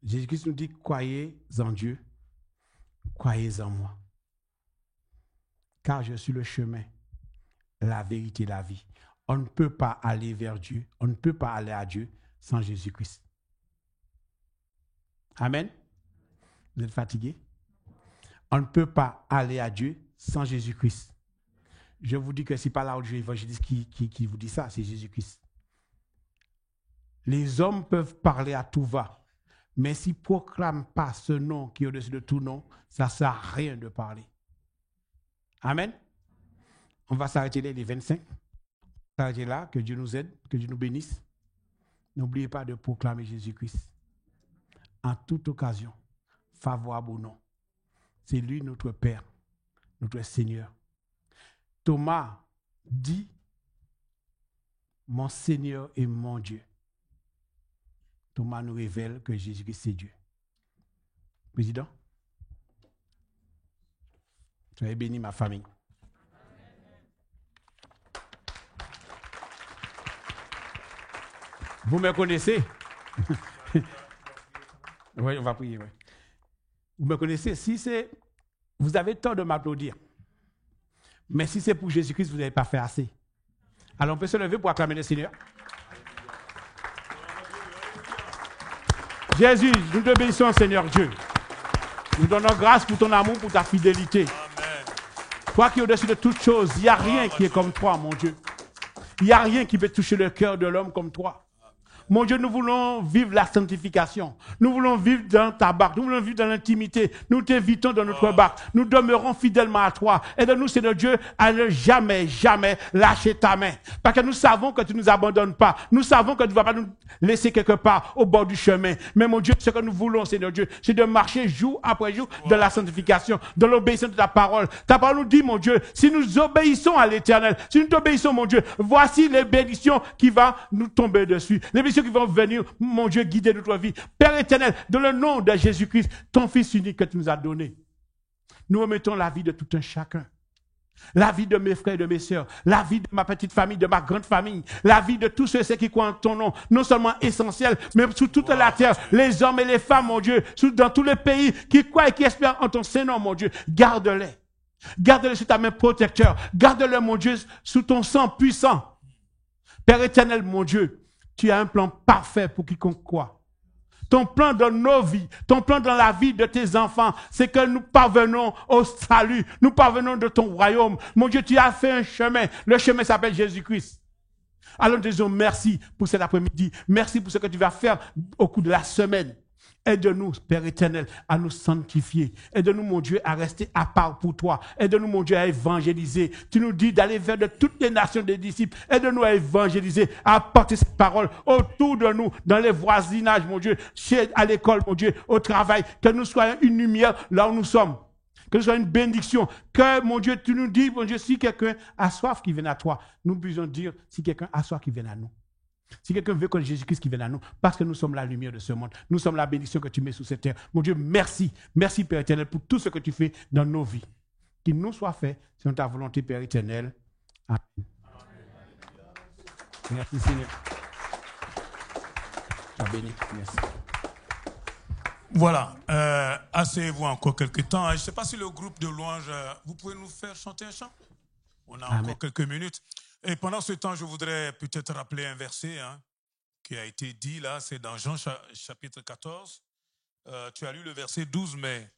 Jésus-Christ nous dit, croyez en Dieu, croyez en moi. Car je suis le chemin, la vérité, la vie. On ne peut pas aller vers Dieu, on ne peut pas aller à Dieu sans Jésus-Christ. Amen. Vous êtes fatigués? On ne peut pas aller à Dieu sans Jésus-Christ. Je vous dis que ce n'est pas la religion évangéliste qui vous dit ça, c'est Jésus-Christ. Les hommes peuvent parler à tout va, mais s'ils ne proclament pas ce nom qui est au-dessus de tout nom, ça ne sert à rien de parler. Amen. On va s'arrêter là, les 25. On va s'arrêter là, que Dieu nous aide, que Dieu nous bénisse. N'oubliez pas de proclamer Jésus-Christ. En toute occasion, favorable ou non. C'est lui notre Père, notre Seigneur. Thomas dit, mon Seigneur et mon Dieu. Thomas nous révèle que Jésus-Christ c'est Dieu. Président, soyez bénis ma famille. Vous me connaissez? Oui, on va prier. Oui. Vous me connaissez? Si c'est, vous avez tort de m'applaudir. Mais si c'est pour Jésus-Christ, vous n'avez pas fait assez. Alors on peut se lever pour acclamer le Seigneur. Jésus, nous te bénissons, Seigneur Dieu. Nous donnons grâce pour ton amour, pour ta fidélité. Amen. Toi qui es au-dessus de toutes choses, il n'y a rien qui est comme toi, mon Dieu. Il n'y a rien qui peut toucher le cœur de l'homme comme toi. Mon Dieu, nous voulons vivre la sanctification. Nous voulons vivre dans ta barque. Nous voulons vivre dans l'intimité. Nous t'invitons dans notre barque. Nous demeurons fidèlement à toi. Aide-nous, Seigneur Dieu, à ne jamais, jamais lâcher ta main. Parce que nous savons que tu ne nous abandonnes pas. Nous savons que tu ne vas pas nous laisser quelque part au bord du chemin. Mais mon Dieu, ce que nous voulons, Seigneur Dieu, c'est de marcher jour après jour dans la sanctification, dans l'obéissance de ta parole. Ta parole nous dit, mon Dieu, si nous obéissons à l'Éternel, si nous t'obéissons, mon Dieu, voici les bénédictions qui vont nous tomber dessus. Les bénédictions qui vont venir, mon Dieu, guider notre vie. Père éternel, dans le nom de Jésus-Christ, ton Fils unique que tu nous as donné, nous remettons la vie de tout un chacun. La vie de mes frères et de mes sœurs, la vie de ma petite famille, de ma grande famille, la vie de tous ceux qui croient en ton nom, non seulement essentiel, mais sur toute la terre, les hommes et les femmes, mon Dieu, dans tous les pays qui croient et qui espèrent en ton Saint-Nom, mon Dieu, garde-les. Garde-les sous ta main protecteur. Garde-les, mon Dieu, sous ton sang puissant. Père éternel, mon Dieu, tu as un plan parfait pour quiconque croit. Ton plan dans nos vies, ton plan dans la vie de tes enfants, c'est que nous parvenons au salut, nous parvenons de ton royaume. Mon Dieu, tu as fait un chemin. Le chemin s'appelle Jésus-Christ. Alors nous te disons merci pour cet après-midi. Merci pour ce que tu vas faire au cours de la semaine. Aide-nous, Père éternel, à nous sanctifier. Aide-nous, mon Dieu, à rester à part pour toi. Aide-nous, mon Dieu, à évangéliser. Tu nous dis d'aller vers de toutes les nations des disciples. Aide-nous à évangéliser, à apporter cette parole autour de nous, dans les voisinages, mon Dieu, à l'école, mon Dieu, au travail. Que nous soyons une lumière là où nous sommes. Que ce soit une bénédiction. Que, mon Dieu, tu nous dis, mon Dieu, si quelqu'un a soif qui vienne à toi, nous puissions dire, si quelqu'un a soif qui vienne à nous. Si quelqu'un veut que Jésus-Christ qui vienne à nous, parce que nous sommes la lumière de ce monde, nous sommes la bénédiction que tu mets sur cette terre. Mon Dieu, merci. Merci, Père éternel, pour tout ce que tu fais dans nos vies. Qu'il nous soit fait selon ta volonté, Père éternel. Amen. Merci, Seigneur. Tu as béni. Merci. Voilà. Asseyez-vous encore quelques temps. Je ne sais pas si le groupe de louanges, vous pouvez nous faire chanter un chant? On a encore quelques minutes. Et pendant ce temps, je voudrais peut-être rappeler un verset qui a été dit là, c'est dans Jean chapitre 14. Tu as lu le verset 12, mais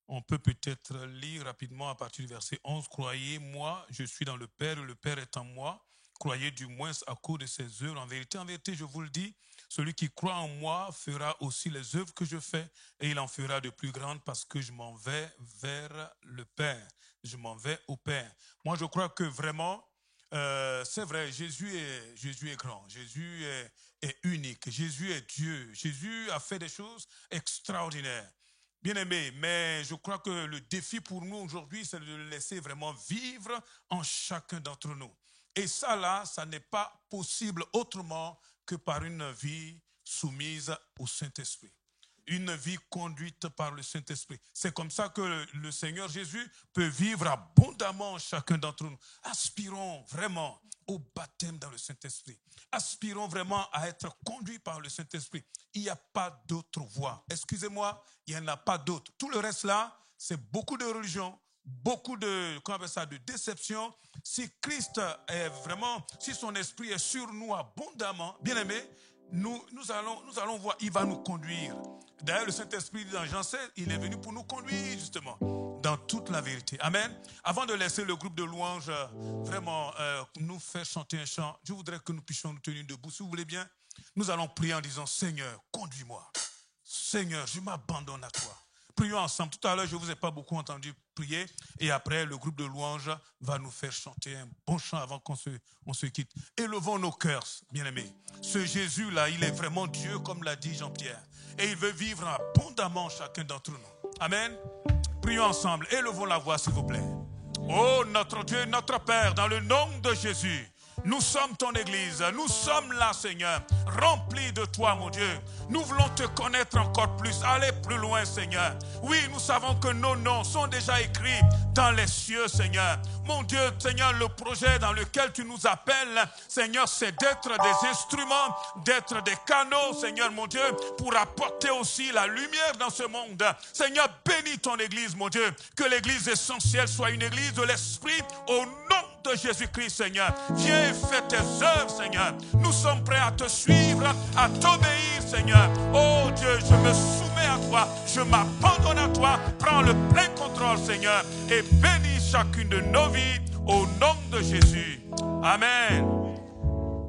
on peut peut-être lire rapidement à partir du verset 11. Croyez-moi, je suis dans le Père et le Père est en moi. Croyez du moins à cause de ses œuvres. En vérité, je vous le dis, celui qui croit en moi fera aussi les œuvres que je fais et il en fera de plus grandes parce que je m'en vais vers le Père. Je m'en vais au Père. Moi, je crois que vraiment, c'est vrai, Jésus est grand, Jésus est unique, Jésus est Dieu, Jésus a fait des choses extraordinaires. Bien aimé, mais je crois que le défi pour nous aujourd'hui, c'est de le laisser vraiment vivre en chacun d'entre nous. Et ça là, ça n'est pas possible autrement que par une vie soumise au Saint-Esprit. Une vie conduite par le Saint-Esprit. C'est comme ça que le Seigneur Jésus peut vivre abondamment en chacun d'entre nous. Aspirons vraiment au baptême dans le Saint-Esprit. Aspirons vraiment à être conduits par le Saint-Esprit. Il n'y a pas d'autre voie. Excusez-moi, il n'y en a pas d'autre. Tout le reste là, c'est beaucoup de religion, beaucoup de, comment on appelle ça, de déception. Si Christ est vraiment, si son esprit est sur nous abondamment, bien aimé, nous allons voir, il va nous conduire. D'ailleurs, le Saint-Esprit dans Jean 16, il est venu pour nous conduire justement dans toute la vérité. Amen. Avant de laisser le groupe de louanges vraiment nous faire chanter un chant, je voudrais que nous puissions nous tenir debout. Si vous voulez bien, nous allons prier en disant, Seigneur, conduis-moi. Seigneur, je m'abandonne à toi. Prions ensemble. Tout à l'heure, je ne vous ai pas beaucoup entendu prier. Et après, le groupe de louanges va nous faire chanter un bon chant avant qu'on se quitte. Élevons nos cœurs, bien-aimés. Ce Jésus-là, il est vraiment Dieu, comme l'a dit Jean-Pierre. Et il veut vivre abondamment chacun d'entre nous. Amen. Prions ensemble. Élevons la voix, s'il vous plaît. Oh, notre Dieu, notre Père, dans le nom de Jésus, nous sommes ton Église, nous sommes là, Seigneur, remplis de toi, mon Dieu. Nous voulons te connaître encore plus, aller plus loin, Seigneur. Oui, nous savons que nos noms sont déjà écrits dans les cieux, Seigneur. Mon Dieu, Seigneur, le projet dans lequel tu nous appelles, Seigneur, c'est d'être des instruments, d'être des canaux, Seigneur, mon Dieu, pour apporter aussi la lumière dans ce monde. Seigneur, bénis ton Église, mon Dieu, que l'Église essentielle soit une Église de l'Esprit au nom de Jésus-Christ, Seigneur. Viens et fais tes œuvres, Seigneur. Nous sommes prêts à te suivre, à t'obéir, Seigneur. Oh Dieu, je me soumets à toi. Je m'abandonne à toi. Prends le plein contrôle, Seigneur, et bénis chacune de nos vies au nom de Jésus. Amen.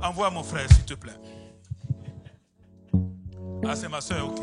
Envoie mon frère, s'il te plaît. Ah, c'est ma soeur, ok.